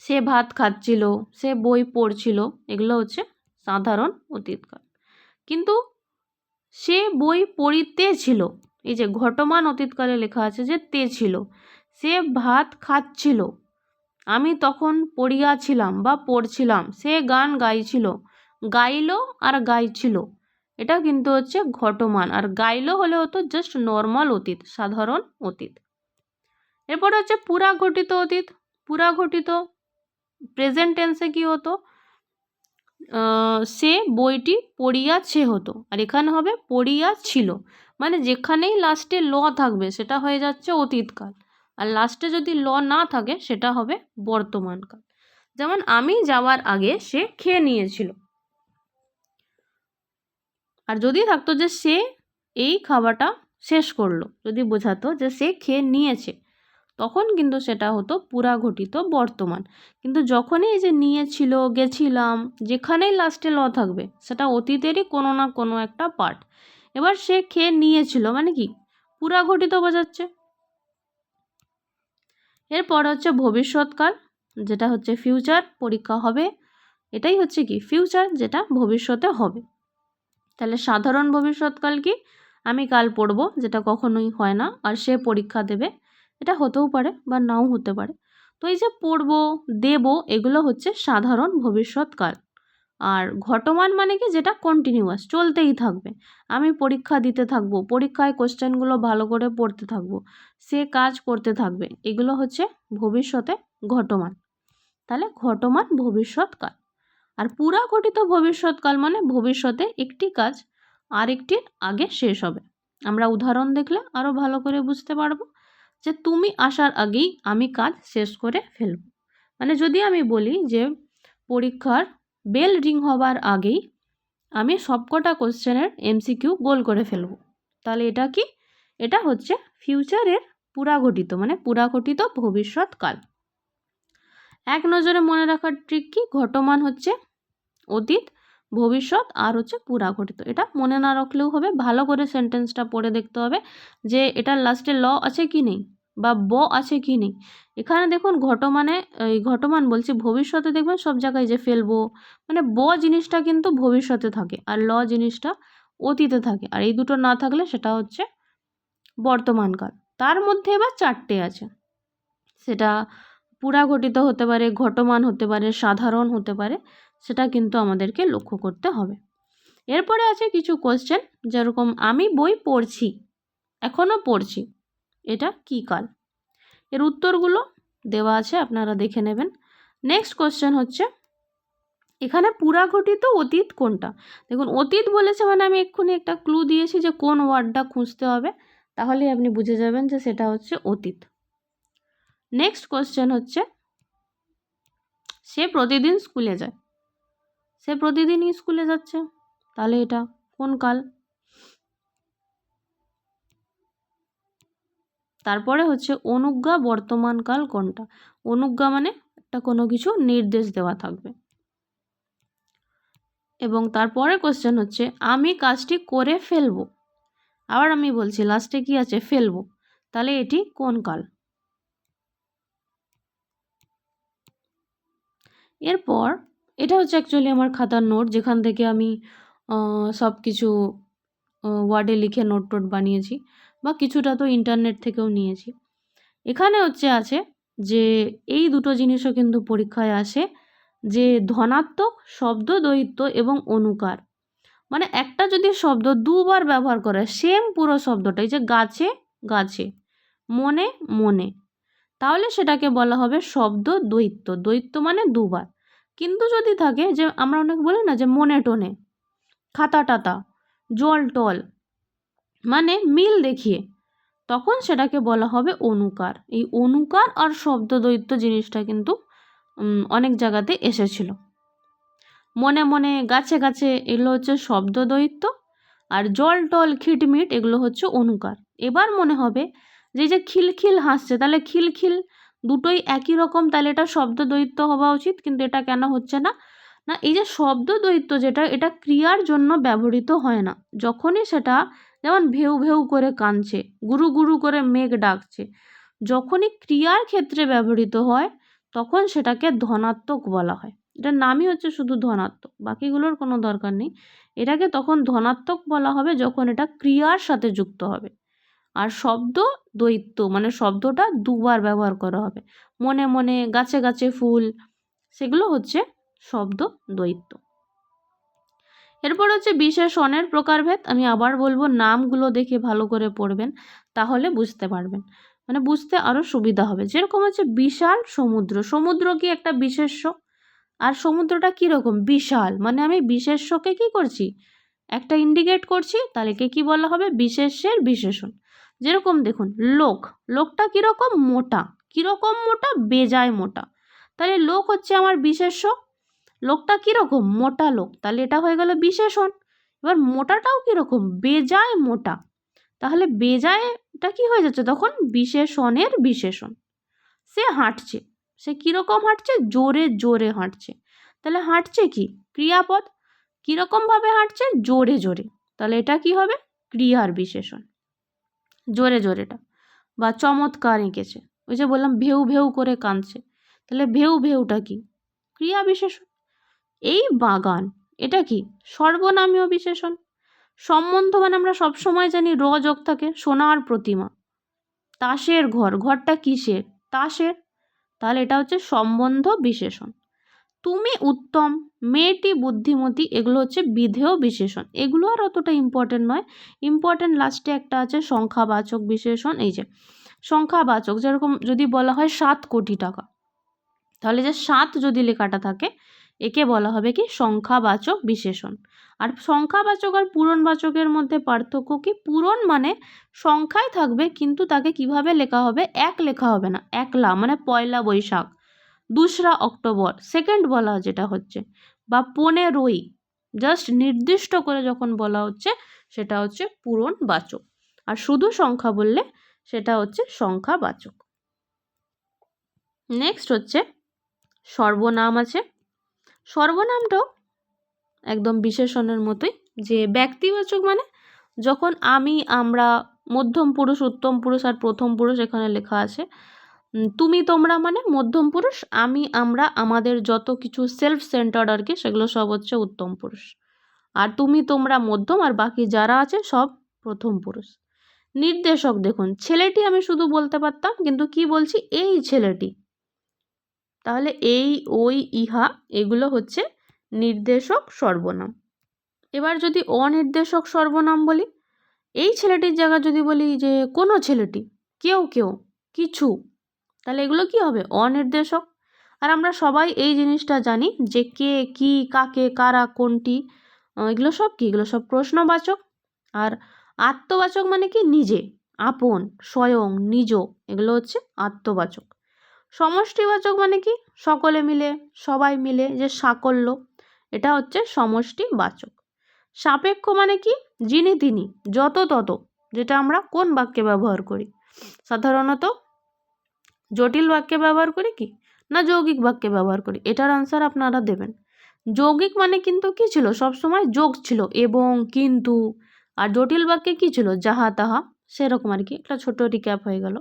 সে ভাত খাচ্ছিল, সে বই পড়ছিল, এগুলো হচ্ছে সাধারণ অতীতকাল। কিন্তু সে বই পড়িতেছিল, এই যে ঘটমান অতীতকালে লেখা আছে যে তে ছিল, সে ভাত খাচ্ছিল, আমি তখন পড়িয়াছিলাম বা পড়ছিলাম, সে গান গাইছিল, গাইল আর গাইছিল, এটা কিন্তু হচ্ছে ঘটমান। আর গাইল হলে হতো জাস্ট নর্মাল অতীত, সাধারণ অতীত। এরপরে হচ্ছে পুরা ঘটিত অতীত। পুরা ঘটিত প্রেজেন্ট টেন্সে কি হতো, সে বইটি পড়িয়াছে হতো, আর এখানে হবে পড়িয়াছিল। মানে যেখানেই লাস্টে ল থাকবে সেটা হয়ে যাচ্ছে অতীতকাল, আর লাস্টে যদি ল না থাকে সেটা হবে বর্তমানকাল। যেমন আমি যাওয়ার আগে সে খেয়ে নিয়েছিল, আর যদি থাকতো যে সে এই খাবারটা শেষ করলো, যদি বোঝাতো যে সে খেয়ে নিয়েছে, তখন কিন্তু সেটা হতো পুরা ঘটিত বর্তমান। কিন্তু যখনই এই যে নিয়েছিল, গেছিলাম, যেখানেই লাস্টে ল থাকবে সেটা অতীতেরই কোনো না কোনো একটা পার্ট। এবার সে খেয়ে নিয়েছিল মানে কি, পুরা ঘটিত বোঝাচ্ছে। এরপর হচ্ছে ভবিষ্যৎকাল, যেটা হচ্ছে ফিউচার, পরীক্ষা হবে, এটাই হচ্ছে কি ফিউচার, যেটা ভবিষ্যতে হবে। তাহলে সাধারণ ভবিষ্যৎকাল কি, আমি কাল পড়ব, যেটা কখনোই হয় না, আর সে পরীক্ষা দেবে, এটা হতেও পারে বা নাও হতে পারে। তো এই যে পড়ব, দেব, এগুলো হচ্ছে সাধারণ ভবিষ্যৎকাল। আর ঘটমান মানে কি, যেটা কন্টিনিউয়াস, চলতেই থাকবে। আমি পরীক্ষা দিতে থাকবো, পরীক্ষায় কোশ্চেনগুলো ভালো করে পড়তে থাকবো, সে কাজ করতে থাকবে, এগুলো হচ্ছে ভবিষ্যতে ঘটমান। তাহলে ঘটমান ভবিষ্যৎকাল। আর পুরা ঘটিত ভবিষ্যৎকাল মানে ভবিষ্যতে একটি কাজ আরেকটির আগে শেষ হবে। আমরা উদাহরণ দেখলে আরও ভালো করে বুঝতে পারবো, যে তুমি আসার আগেই আমি কাজ শেষ করে ফেলব। মানে যদি আমি বলি যে পরীক্ষার বেল রিং হবার আগেই আমি সবকটা কোশ্চেনের এমসিকিউ গোল করে ফেলব, তাহলে এটা কি, এটা হচ্ছে ফিউচারের পুরা ঘটিত, মানে পুরা ঘটিত ভবিষ্যৎকাল। এক নজরে মনে রাখার ট্রিক কি, ঘটমান হচ্ছে অতীত, ভবিষ্যৎ, আর হচ্ছে পুরা ঘটিত। এটা মনে না রাখলেও হবে, ভালো করে সেন্টেন্সটা পড়ে দেখতে হবে যে এটার লাস্টে ল আছে কি নেই, বা ব আছে কি নেই। এখানে দেখুন ঘটমানে, এই ঘটমান বলছি, ভবিষ্যতে দেখবেন সব জায়গায় যে ফেলবো, মানে ব জিনিসটা কিন্তু ভবিষ্যতে থাকে, আর ল জিনিসটা অতীতে থাকে, আর এই দুটো না থাকলে সেটা হচ্ছে বর্তমানকাল। তার মধ্যে এবার চারটে আছে, সেটা পুরা ঘটিত হতে পারে, ঘটমান হতে পারে, সাধারণ হতে পারে, সেটা কিন্তু আমাদেরকে লক্ষ্য করতে হবে। এরপরে আছে কিছু কোশ্চেন, যেরকম আমি বই পড়ছি, এখনও পড়ছি, এটা কী কাল? এর উত্তরগুলো দেওয়া আছে, আপনারা দেখে নেবেন। নেক্সট কোশ্চেন হচ্ছে, এখানে পুরা ঘটিত অতীত কোনটা? দেখুন অতীত বলেছে মানে আমি এক্ষুনি একটা ক্লু দিয়েছি যে কোন ওয়ার্ডটা খুঁজতে হবে, তাহলেই আপনি বুঝে যাবেন যে সেটা হচ্ছে অতীত। নেক্সট কোশ্চেন হচ্ছে, সে প্রতিদিন স্কুলে যায়, সে প্রতিদিনই স্কুলে যাচ্ছে, তাহলে এটা কোন কাল? তারপরে হচ্ছে অনুজ্ঞা বর্তমানকাল কোনটা? অনুজ্ঞা মানে একটা কোনো কিছু নির্দেশ দেওয়া থাকবে। এবং তারপরে কোশ্চেন হচ্ছে, আমি কাজটি করে ফেলবো, আবার আমি বলছি লাস্টে কি আছে, ফেলবো, তাহলে এটি কোন কাল? এরপর এটা হচ্ছে অ্যাকচুয়ালি আমার খাতার নোট, যেখান থেকে আমি সব কিছু ওয়ার্ডে লিখে নোট টোট বানিয়েছি, বা কিছুটা তো ইন্টারনেট থেকেও নিয়েছি। এখানে হচ্ছে আছে যে এই দুটো জিনিসও কিন্তু পরীক্ষায় আসে, যে ধনাত্মক শব্দ দ্বৈত এবং অনুকার। মানে একটা যদি শব্দ দুবার ব্যবহার করে সেম পুরো শব্দটাই, যে গাছে গাছে, মনে মনে, তাহলে সেটাকে বলা হবে শব্দ দ্বৈত। দ্বৈত মানে দুবার। কিন্তু যদি থাকে যে আমরা অনেক বলি না যে মনে টনে, খাতা টাতা, জল টল, মানে মিল দেখিয়ে, তখন সেটাকে বলা হবে অনুকার। এই অনুকার আর শব্দ দ্বৈত জিনিসটা কিন্তু অনেক জায়গাতে এসেছিল। মনে মনে, গাছে গাছে, এগুলো হচ্ছে শব্দ দ্বৈত, আর জল টল, খিটমিট, এগুলো হচ্ছে অনুকার। এবার মনে হবে যে যে খিলখিল হাসছে, তাহলে খিলখিল দুটোই একই রকম, তাহলে এটা শব্দ দ্বৈত হওয়া উচিত, কিন্তু এটা কেন হচ্ছে না? না, এই যে শব্দ দ্বৈত যেটা, এটা ক্রিয়ার জন্য ব্যবহৃত হয় না। যখনই সেটা, যেমন ভেউ ভেউ করে কাঁদছে, গুরু গুরু করে মেঘ ডাকছে, যখনই ক্রিয়ার ক্ষেত্রে ব্যবহৃত হয় তখন সেটাকে ধনাত্মক বলা হয়। এটার নামই হচ্ছে শুধু ধনাত্মক, বাকিগুলোর কোনো দরকার নেই। এটাকে তখন ধনাত্মক বলা হবে যখন এটা ক্রিয়ার সাথে যুক্ত হবে। আর শব্দ দ্বৈত মানে শব্দটা দুবার ব্যবহার করা হবে। মনে মনে, গাছে গাছে ফুল, সেগুলো হচ্ছে শব্দ দ্বৈত। এরপর হচ্ছে বিশেষণের প্রকারভেদ। আমি আবার বলবো, নামগুলো দেখে ভালো করে পড়বেন, তাহলে বুঝতে পারবেন, মানে বুঝতে আরও সুবিধা হবে। যেরকম হচ্ছে বিশাল সমুদ্র, সমুদ্র কি একটা বিশেষ্য, আর সমুদ্রটা কীরকম বিশাল, মানে আমি বিশেষ্যকে কি করছি, একটা ইন্ডিকেট করছি, তাহলে কি বলা হবে, বিশেষ্যের বিশেষণ। যেরকম দেখুন লোক, লোকটা কীরকম মোটা, কীরকম মোটা, বেজায় মোটা, তাহলে লোক হচ্ছে আমার বিশেষ্য। লোকটা কীরকম মোটা লোক, তাহলে এটা হয়ে গেল বিশেষণ। এবার মোটাটাও কীরকম বেজায় মোটা, তাহলে বেজায়টা কি হয়ে যাচ্ছে তখন বিশেষণের বিশেষণ। সে হাঁটছে, সে কীরকম হাঁটছে, জোরে জোরে হাঁটছে, তাহলে হাঁটছে কি ক্রিয়াপদ, কীরকমভাবে হাঁটছে, জোরে জোরে, তাহলে এটা কি হবে ক্রিয়ার বিশেষণ, জোরে জোরেটা। বা চমৎকার এঁকেছে, ওই যে বললাম ভেউ ভেউ করে কাঁদছে, তাহলে ভেউ ভেউটা কি ক্রিয়া বিশেষণ। এই বাগান, এটা কি সর্বনামীয় বিশেষণ। সম্বন্ধ মানে আমরা সবসময় জানি র যোগ থাকে, সোনার প্রতিমা। তাসের ঘর, ঘরটা কিসের, তাসের, তাহলে এটা হচ্ছে সম্বন্ধ বিশেষণ। তুমি উত্তম, মেয়েটি বুদ্ধিমতী, এগুলো হচ্ছে বিধেয় বিশেষণ। এগুলো আর অতটা ইম্পর্টেন্ট নয়, ইম্পর্টেন্ট লাস্টে একটা আছে সংখ্যাবাচক বিশেষণ। এই যে সংখ্যাবাচক, যেরকম যদি বলা হয় 7 কোটি টাকা, তাহলে যে 7 যদি লেখাটা থাকে, একে বলা হবে কি সংখ্যাবাচক বিশেষণ। আর সংখ্যাবাচক আর পূরণবাচকের মধ্যে পার্থক্য কি, পূরণ মানে সংখ্যায় থাকবে, কিন্তু তাকে কিভাবে লেখা হবে, এক লেখা হবে না, একলা মানে পয়লা বৈশাখ, 2রা অক্টোবর, সেকেন্ড বলা যেটা হচ্ছে, বা 15ই, জাস্ট নির্দিষ্ট করে যখন বলা হচ্ছে সেটা হচ্ছে পূরণবাচক। আর শুধু সংখ্যা বললে সেটা হচ্ছে সংখ্যাবাচক। নেক্সট হচ্ছে সর্বনাম আছে। সর্বনামটাও একদম বিশেষণের মতোই, যে ব্যক্তিবাচক মানে যখন আমি, আমরা, মধ্যম পুরুষ, উত্তম পুরুষ আর প্রথম পুরুষ এখানে লেখা আছে। তুমি তোমরা মানে মধ্যম পুরুষ, আমি আমরা আমাদের যত কিছু সেলফ সেন্টার্ড আর কি, সেগুলো সব হচ্ছে উত্তম পুরুষ, আর তুমি তোমরা মধ্যম, আর বাকি যারা আছে সব প্রথম পুরুষ। নির্দেশক দেখুন, ছেলেটি আমি শুধু বলতে পারতাম, কিন্তু কি বলছি, এই ছেলেটি, তাহলে এই, ওই, ইহা, এগুলো হচ্ছে নির্দেশক সর্বনাম। এবার যদি অনির্দেশক সর্বনাম বলি, এই ছেলেটির জায়গায় যদি বলি যে কোনো ছেলেটি, কেউ কেউ, কিছু, তাহলে এগুলো কি হবে অনির্দেশক। আর আমরা সবাই এই জিনিসটা জানি যে কে, কি, কাকে, কারা, কোনটি, এগুলো সব কি, এগুলো সব প্রশ্নবাচক। আর আত্মবাচক মানে কি নিজে, আপন, স্বয়ং, নিজ, এগুলো হচ্ছে আত্মবাচক। সমষ্টিবাচক মানে কি সকলে মিলে, সবাই মিলে, যে সাকল্য, এটা হচ্ছে সমষ্টিবাচক। সাপেক্ষ মানে কি যিনি তিনি, যত তত, যেটা আমরা কোন বাক্যে ব্যবহার করি, সাধারণত জটিল বাক্যে ব্যবহার করি কি না যৌগিক বাক্যে ব্যবহার করি। এটার আনসার আপনারা দেবেন। যৌগিক মানে কিন্তু কি ছিল, সবসময় যোগ ছিল এবং কিন্তু, আর জটিল বাক্যে কি ছিল, যাহা তাহা, সেরকম আর কি, একটা ছোট রিক্যাপ হয়ে গেল।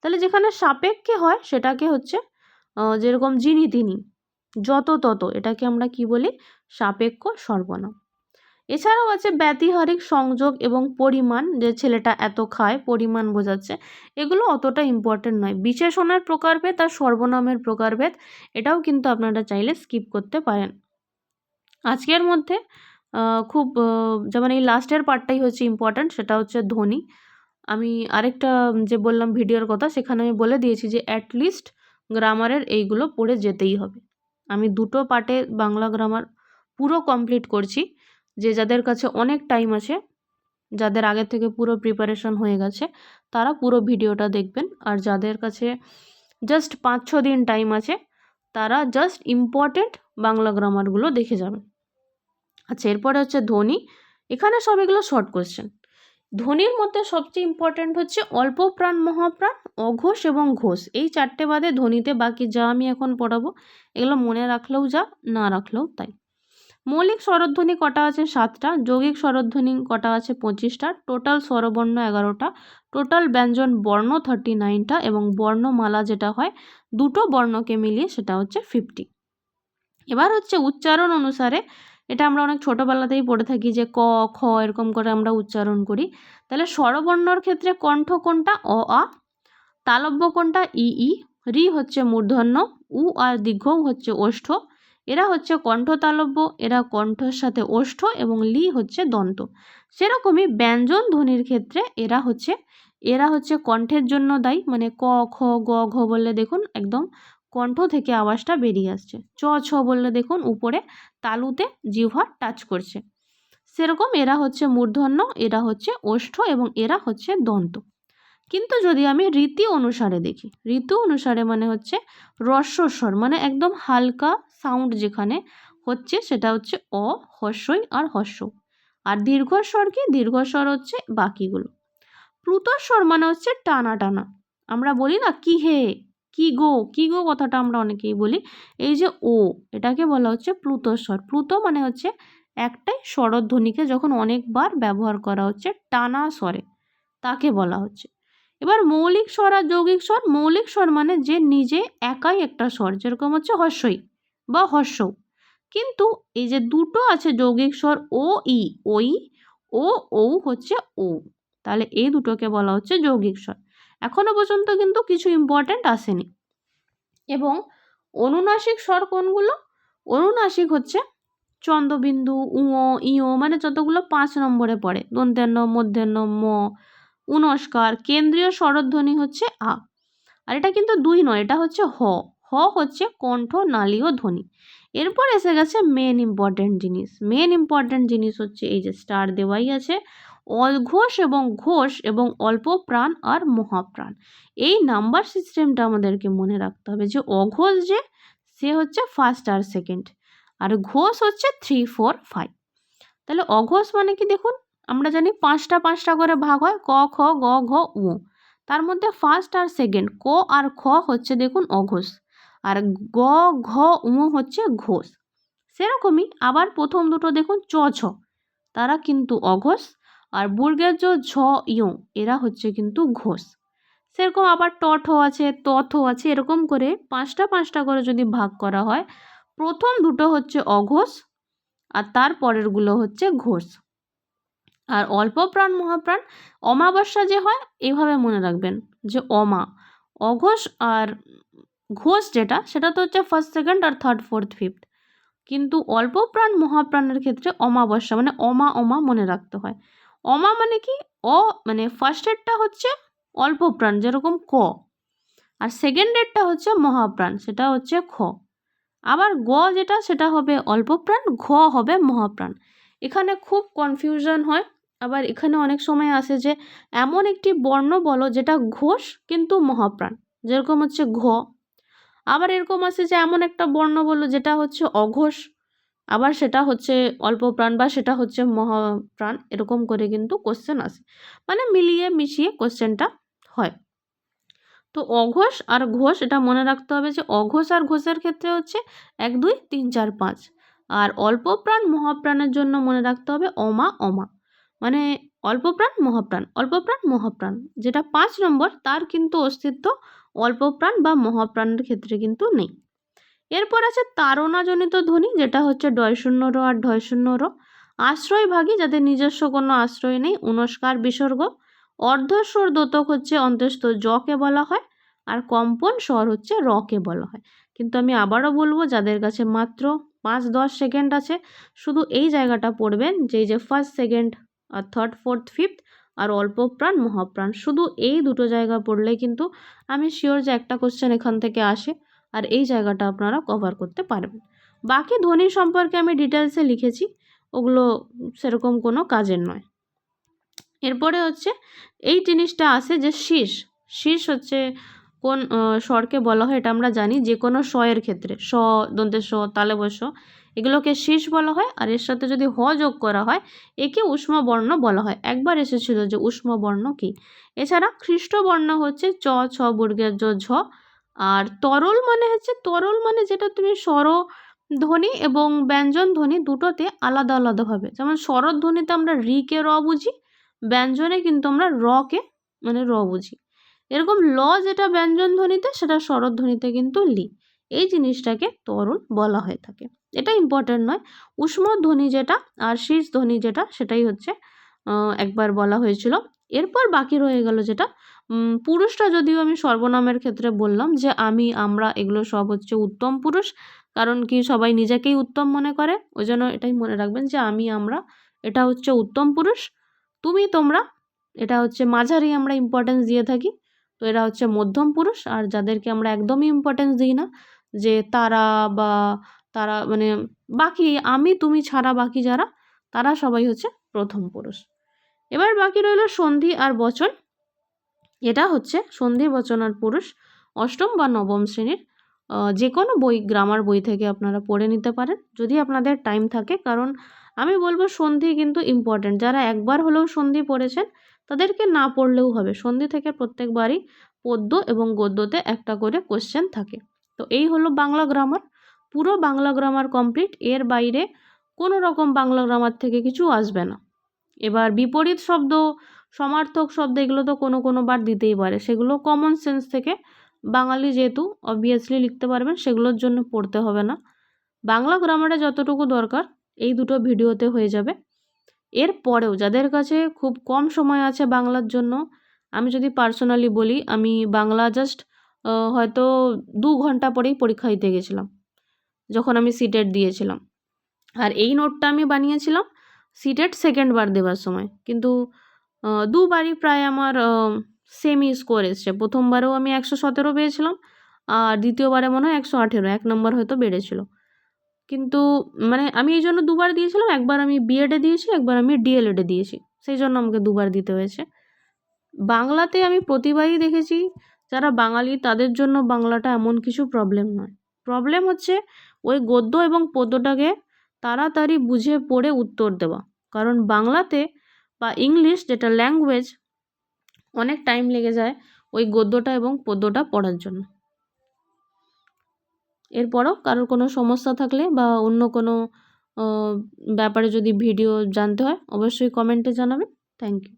তাহলে যেখানে সাপেক্ষে হয় সেটাকে হচ্ছে যেরকম যিনি তিনি, যত তত, এটাকে আমরা কি বলি সাপেক্ষ সর্বনাম। এছাড়াও আছে ব্যতিহারিক সংযোগ এবং পরিমাণ, যে ছেলেটা এত খায়, পরিমাণ বোঝাচ্ছে, এগুলো অতটা ইম্পর্টেন্ট নয়। বিশেষণের প্রকারভেদ আর সর্বনামের প্রকারভেদ, এটাও কিন্তু আপনারা চাইলে স্কিপ করতে পারেন। আজকের মধ্যে খুব যেমন এই লাস্টের পার্টটাই হচ্ছে ইম্পর্ট্যান্ট, সেটা হচ্ছে ধ্বনি। আমি আরেকটা যে বললাম ভিডিওর কথা, সেখানে আমি বলে দিয়েছি যে অ্যাটলিস্ট গ্রামারের এইগুলো পড়ে যেতেই হবে। আমি 2টো পার্টে বাংলা গ্রামার পুরো কমপ্লিট করছি, যে যাদের কাছে অনেক টাইম আছে, যাদের আগে থেকে পুরো প্রিপারেশন হয়ে গেছে, তারা পুরো ভিডিওটা দেখবেন। আর যাদের কাছে জাস্ট 5-6 দিন টাইম আছে, তারা জাস্ট ইম্পর্টেন্ট বাংলা গ্রামারগুলো দেখে যাবেন। আচ্ছা, এরপরে হচ্ছে ধ্বনি। এখানে সব এগুলো শর্ট কোয়েশ্চেন। ধ্বনির মধ্যে সবচেয়ে ইম্পর্ট্যান্ট হচ্ছে অল্প প্রাণ, মহাপ্রাণ, অঘোষ এবং ঘোষ। এই 4টে বাদে ধ্বনিতে বাকি যা আমি এখন পড়াবো, এগুলো মনে রাখলেও যা, না রাখলেও তাই। মৌলিক স্বরধ্বনি কটা আছে 7টা, যৌগিক স্বরধ্বনি কটা আছে 25টা, টোটাল স্বরবর্ণ 11টা, টোটাল ব্যঞ্জন বর্ণ 39টা, এবং বর্ণমালা যেটা হয় 2টো বর্ণকে মিলিয়ে সেটা হচ্ছে 50। এবার হচ্ছে উচ্চারণ অনুসারে এটা আমরা অনেক ছোটোবেলাতেই পড়ে থাকি যে ক খ এরকম করে আমরা উচ্চারণ করি। তাহলে স্বরবর্ণর ক্ষেত্রে কণ্ঠ কোনটা? অ আ। তালব্য কোনটা? ই ই। রি হচ্ছে মূর্ধন্য, উ আর দীর্ঘ হচ্ছে ওষ্ঠ। এরা হচ্ছে কণ্ঠ তালব্য, এরা কণ্ঠের সাথে ওষ্ঠ, এবং লি হচ্ছে দন্ত। সেরকমই ব্যঞ্জন ধ্বনির ক্ষেত্রে এরা হচ্ছে কণ্ঠের জন্য দায়ী, মানে ক খ গ ঘ বললে দেখুন একদম কণ্ঠ থেকে আওয়াজটা বেরিয়ে আসছে। চ ছ বললে দেখুন উপরে তালুতে জিহ্বা টাচ করছে। সেরকম এরা হচ্ছে মূর্ধন্য, এরা হচ্ছে ওষ্ঠ, এবং এরা হচ্ছে দন্ত। কিন্তু যদি আমি রীতি অনুসারে দেখি, ঋতু অনুসারে মানে হচ্ছে হ্রস্বস্বর, মানে একদম হালকা সাউন্ড যেখানে হচ্ছে সেটা হচ্ছে অ, হস্যই আর হস্য। আর দীর্ঘস্বর কি? দীর্ঘস্বর হচ্ছে বাকিগুলো। প্লুতস্বর মানে হচ্ছে টানা টানা। আমরা বলি না কি হে, কি গো কথাটা আমরা অনেকেই বলি। এই যে ও, এটাকে বলা হচ্ছে প্লুতস্বর। প্লুত মানে হচ্ছে একটাই স্বরধ্বনিকে যখন অনেকবার ব্যবহার করা হচ্ছে টানা স্বরে, তাকে বলা হচ্ছে। এবার মৌলিক স্বর আর যৌগিক স্বর। মৌলিক স্বর মানে যে নিজে একাই একটা স্বর, যেরকম হচ্ছে হস্যই বা হস্য। কিন্তু এই যে দুটো আছে যৌগিক স্বর ও ই, ওই ও ও হচ্ছে ও, তাহলে এই দুটোকে বলা হচ্ছে যৌগিক স্বর। এখনো পর্যন্ত কিন্তু কিছু ইম্পর্ট্যান্ট আসেনি। এবং অনুনাসিক স্বর কোনগুলো? অনুনাসিক হচ্ছে চন্দ্রবিন্দু, উঁ, ইঁ, মানে যতগুলো 5 নম্বরে পড়ে, দন্ত্যান্ন, মূর্ধন্য, ম, উনস্কার। কেন্দ্রীয় স্বরধ্বনি হচ্ছে আ। আর এটা কিন্তু 2 নয়, এটা হচ্ছে হ। হ হচ্ছে কণ্ঠ নালীয় ধ্বনি। এরপর এসে গেছে মেন ইম্পর্ট্যান্ট জিনিস হচ্ছে এই যে স্টার দেওয়াই আছে, অঘোষ এবং ঘোষ এবং অল্প প্রাণ আর মহাপ্রাণ। এই নাম্বার সিস্টেমটা আমাদেরকে মনে রাখতে হবে যে অঘোষ যে সে হচ্ছে ফার্স্ট আর সেকেন্ড, আর ঘোষ হচ্ছে 3, 4, 5। তাহলে অঘোষ মানে কি? দেখুন আমরা জানি 5টা করে ভাগ হয়, ক খ গ ঘ উ। তার মধ্যে ফার্স্ট আর সেকেন্ড ক আর খ হচ্ছে দেখুন অঘোষ, আর গ ঘ উ হচ্ছে ঘোষ। সেরকমই আবার প্রথম দুটো দেখুন চ ছ, তারা কিন্তু অঘোষ, আর বর্গের জ ঝ ইয় এরা হচ্ছে কিন্তু ঘোষ। সেরকম আবার টঠ আছে, তথ আছে, এরকম করে 5টা করে যদি ভাগ করা হয়, প্রথম দুটো হচ্ছে অঘোষ আর তার পরেরগুলো হচ্ছে ঘোষ। আর অল্প প্রাণ মহাপ্রাণ অমাবস্যা যে হয় এইভাবে মনে রাখবেন যে অমা, অঘোষ আর ঘোষ যেটা সেটা তো হচ্ছে ফার্স্ট, সেকেন্ড আর থার্ড, ফোর্থ, ফিফথ। কিন্তু অল্প প্রাণ মহাপ্রাণের ক্ষেত্রে অমাবস্যা মানে অমা মনে রাখতে হয়। অমা মানে কি? মানে ফার্স্টেরটা হচ্ছে অল্প প্রাণ যেরকম ক, আর সেকেন্ডেরটা হচ্ছে মহাপ্রাণ সেটা হচ্ছে খ। আবার গ যেটা সেটা হবে অল্প প্রাণ, ঘ হবে মহাপ্রাণ। এখানে খুব কনফিউশন হয়। আবার এখানে অনেক সময় আসে যে এমন একটি বর্ণ বলো যেটা ঘোষ কিন্তু মহাপ্রাণ, যেরকম হচ্ছে ঘ। আবার এরকম আসে যে এমন একটা বর্ণ বলো যেটা হচ্ছে অঘোষ, আবার সেটা হচ্ছে অল্প প্রাণ বা সেটা হচ্ছে মহাপ্রাণ। এরকম করে কিন্তু কোশ্চেন আসে, মানে মিলিয়ে মিশিয়ে কোশ্চেনটা হয়। তো অঘোষ আর ঘোষ এটা মনে রাখতে হবে যে অঘোষ আর ঘোষের ক্ষেত্রে হচ্ছে 1, 2, 3, 4, 5। আর অল্প প্রাণ মহাপ্রাণের জন্য মনে রাখতে হবে অমা, মানে অল্প প্রাণ মহাপ্রাণ, যেটা 5 নম্বর তার কিন্তু অস্তিত্ব অল্প প্রাণ বা মহাপ্রাণের ক্ষেত্রে কিন্তু নেই। এরপর আছে তাড়নাজনিত ধ্বনি, যেটা হচ্ছে ডয় শূন্য র আর ঢয় শূন্য র। আশ্রয়ভাগী যাদের নিজস্ব কোনো আশ্রয় নেই, উনস্কার বিসর্গ। অর্ধস্বর দ্যোতক হচ্ছে অন্তস্থ জ-কে বলা হয়, আর কম্পন স্বর হচ্ছে র-কে বলা হয়। কিন্তু আমি আবারও বলবো যাদের কাছে মাত্র 5-10 সেকেন্ড আছে, শুধু এই জায়গাটা পড়বেন যে এই যে ফার্স্ট, সেকেন্ড আর থার্ড, ফোর্থ, ফিফথ আর অল্প প্রাণ মহাপ্রাণ, শুধু এই দুটো জায়গা পড়লে কিন্তু আমি শিওর যে একটা কোশ্চেন এখান থেকে আসে, আর এই জায়গাটা আপনারা কভার করতে পারবেন। বাকি ধ্বনি সম্পর্কে আমি ডিটেলসে লিখেছি, ওগুলো সেরকম কোনো কাজের নয়। এরপরে হচ্ছে এই জিনিসটা আসে যে শীষ হচ্ছে কোন স্বরকে বলা হয়, এটা আমরা জানি যে কোনো স এর ক্ষেত্রে, স, দন্তের স, তালব্য স, এগুলোকে শীষ বলা হয়। আর এর সাথে যদি হ যোগ করা হয় একে উষ্ম বর্ণ বলা হয়। একবার এসেছিল যে উষ্ম বর্ণ কি। এছাড়া খ্রিস্ট বর্ণ হচ্ছে চ, ছ, বর্গের জ, ঝ। আর তরল মানে যেটা তুমি স্বর ধ্বনি এবং ব্যঞ্জন ধ্বনি দুটোতে আলাদা আলাদাভাবে, যেমন স্বরধ্বনিতে আমরা রি-কে র বুঝি, ব্যঞ্জনে কিন্তু আমরা র-কে মানে র বুঝি। এরকম ল যেটা ব্যঞ্জন ধ্বনিতে সেটা স্বরধ্বনিতে কিন্তু লি। এই জিনিসটাকে তরল বলা হয়ে থাকে। এটা ইম্পর্টেন্ট নয়। উষ্ম ধ্বনি যেটা আর শীষ ধ্বনি যেটা সেটাই হচ্ছে একবার বলা হয়েছিল। এরপর বাকি রয়ে গেল যেটা পুরুষটা, যদিও আমি সর্বনামের ক্ষেত্রে বললাম যে আমি, আমরা, এগুলো সব হচ্ছে উত্তম পুরুষ। কারণ কি, সবাই নিজেকেই উত্তম মনে করে, ওই জন্য এটাই মনে রাখবেন যে আমি, আমরা, এটা হচ্ছে উত্তম পুরুষ। তুমি, তোমরা, এটা হচ্ছে মাঝারি আমরা ইম্পর্টেন্স দিয়ে থাকি, তো এরা হচ্ছে মধ্যম পুরুষ। আর যাদেরকে আমরা একদমই ইম্পর্টেন্স দিই না, যে তারা বা তারা মানে বাকি আমি তুমি ছাড়া বাকি যারা, তারা সবাই হচ্ছে প্রথম পুরুষ। এবার বাকি রইল সন্ধি আর বচন। এটা হচ্ছে সন্ধি, বচন আর পুরুষ অষ্টম বা নবম শ্রেণীর যে কোনো বই, গ্রামার বই থেকে আপনারা পড়ে নিতে পারেন যদি আপনাদের টাইম থাকে। কারণ আমি বলবো সন্ধি কিন্তু ইম্পর্ট্যান্ট। যারা একবার হলেও সন্ধি পড়েছেন তাদেরকে না পড়লেও হবে। সন্ধি থেকে প্রত্যেকবারই পদ্য এবং গদ্যতে একটা করে কোশ্চেন থাকে। তো এই হলো বাংলা গ্রামার। পুরো বাংলা গ্রামার কমপ্লিট। এর বাইরে কোনো রকম বাংলা গ্রামার থেকে কিছু আসবে না। এবার বিপরীত শব্দ, সমার্থক শব্দ, এগুলো তো কোনো বার দিতেই পারে, সেগুলো কমন সেন্স থেকে বাঙালি যেহেতু অবভিয়াসলি লিখতে পারবেন, সেগুলোর জন্য পড়তে হবে না। বাংলা গ্রামারে যতটুকু দরকার এই দুটো ভিডিওতে হয়ে যাবে। এর পরেও যাদের কাছে খুব কম সময় আছে বাংলার জন্য, আমি যদি পার্সোনালি বলি, আমি বাংলা জাস্ট হয়তো 2 ঘন্টা পরেই পরীক্ষা দিতে গেছিলাম যখন আমি সিটেট দিয়েছিলাম। আর এই নোটটা আমি বানিয়েছিলাম সিটেট সেকেন্ড বার দেওয়ার সময়। কিন্তু দুবারই প্রায় আমার সেমই স্কোর এসছে। প্রথমবারেও আমি 117 পেয়েছিলাম, আর দ্বিতীয়বারে মনে হয় 118, 1 নম্বর হয়তো বেড়েছিল। কিন্তু মানে আমি এই জন্য দুবার দিয়েছিলাম, একবার আমি বিএডে দিয়েছি, একবার আমি ডিএলএডে দিয়েছি, সেই জন্য আমাকে দুবার দিতে হয়েছে। বাংলাতে আমি প্রতিবারই দেখেছি যারা বাঙালি তাদের জন্য বাংলাটা এমন কিছু প্রবলেম নয়। প্রবলেম হচ্ছে ওই গদ্য এবং পদ্যটাকে তাড়াতাড়ি বুঝে পড়ে উত্তর দেওয়া। কারণ বাংলাতে বা ইংলিশ যেটা ল্যাঙ্গুয়েজ, অনেক টাইম লেগে যায় ওই গদ্যটা এবং পদ্যটা পড়ার জন্য। এরপরও কারোর কোনো সমস্যা থাকলে বা অন্য কোনো ব্যাপারে যদি ভিডিও জানতে হয় অবশ্যই কমেন্টে জানাবেন। Thank you.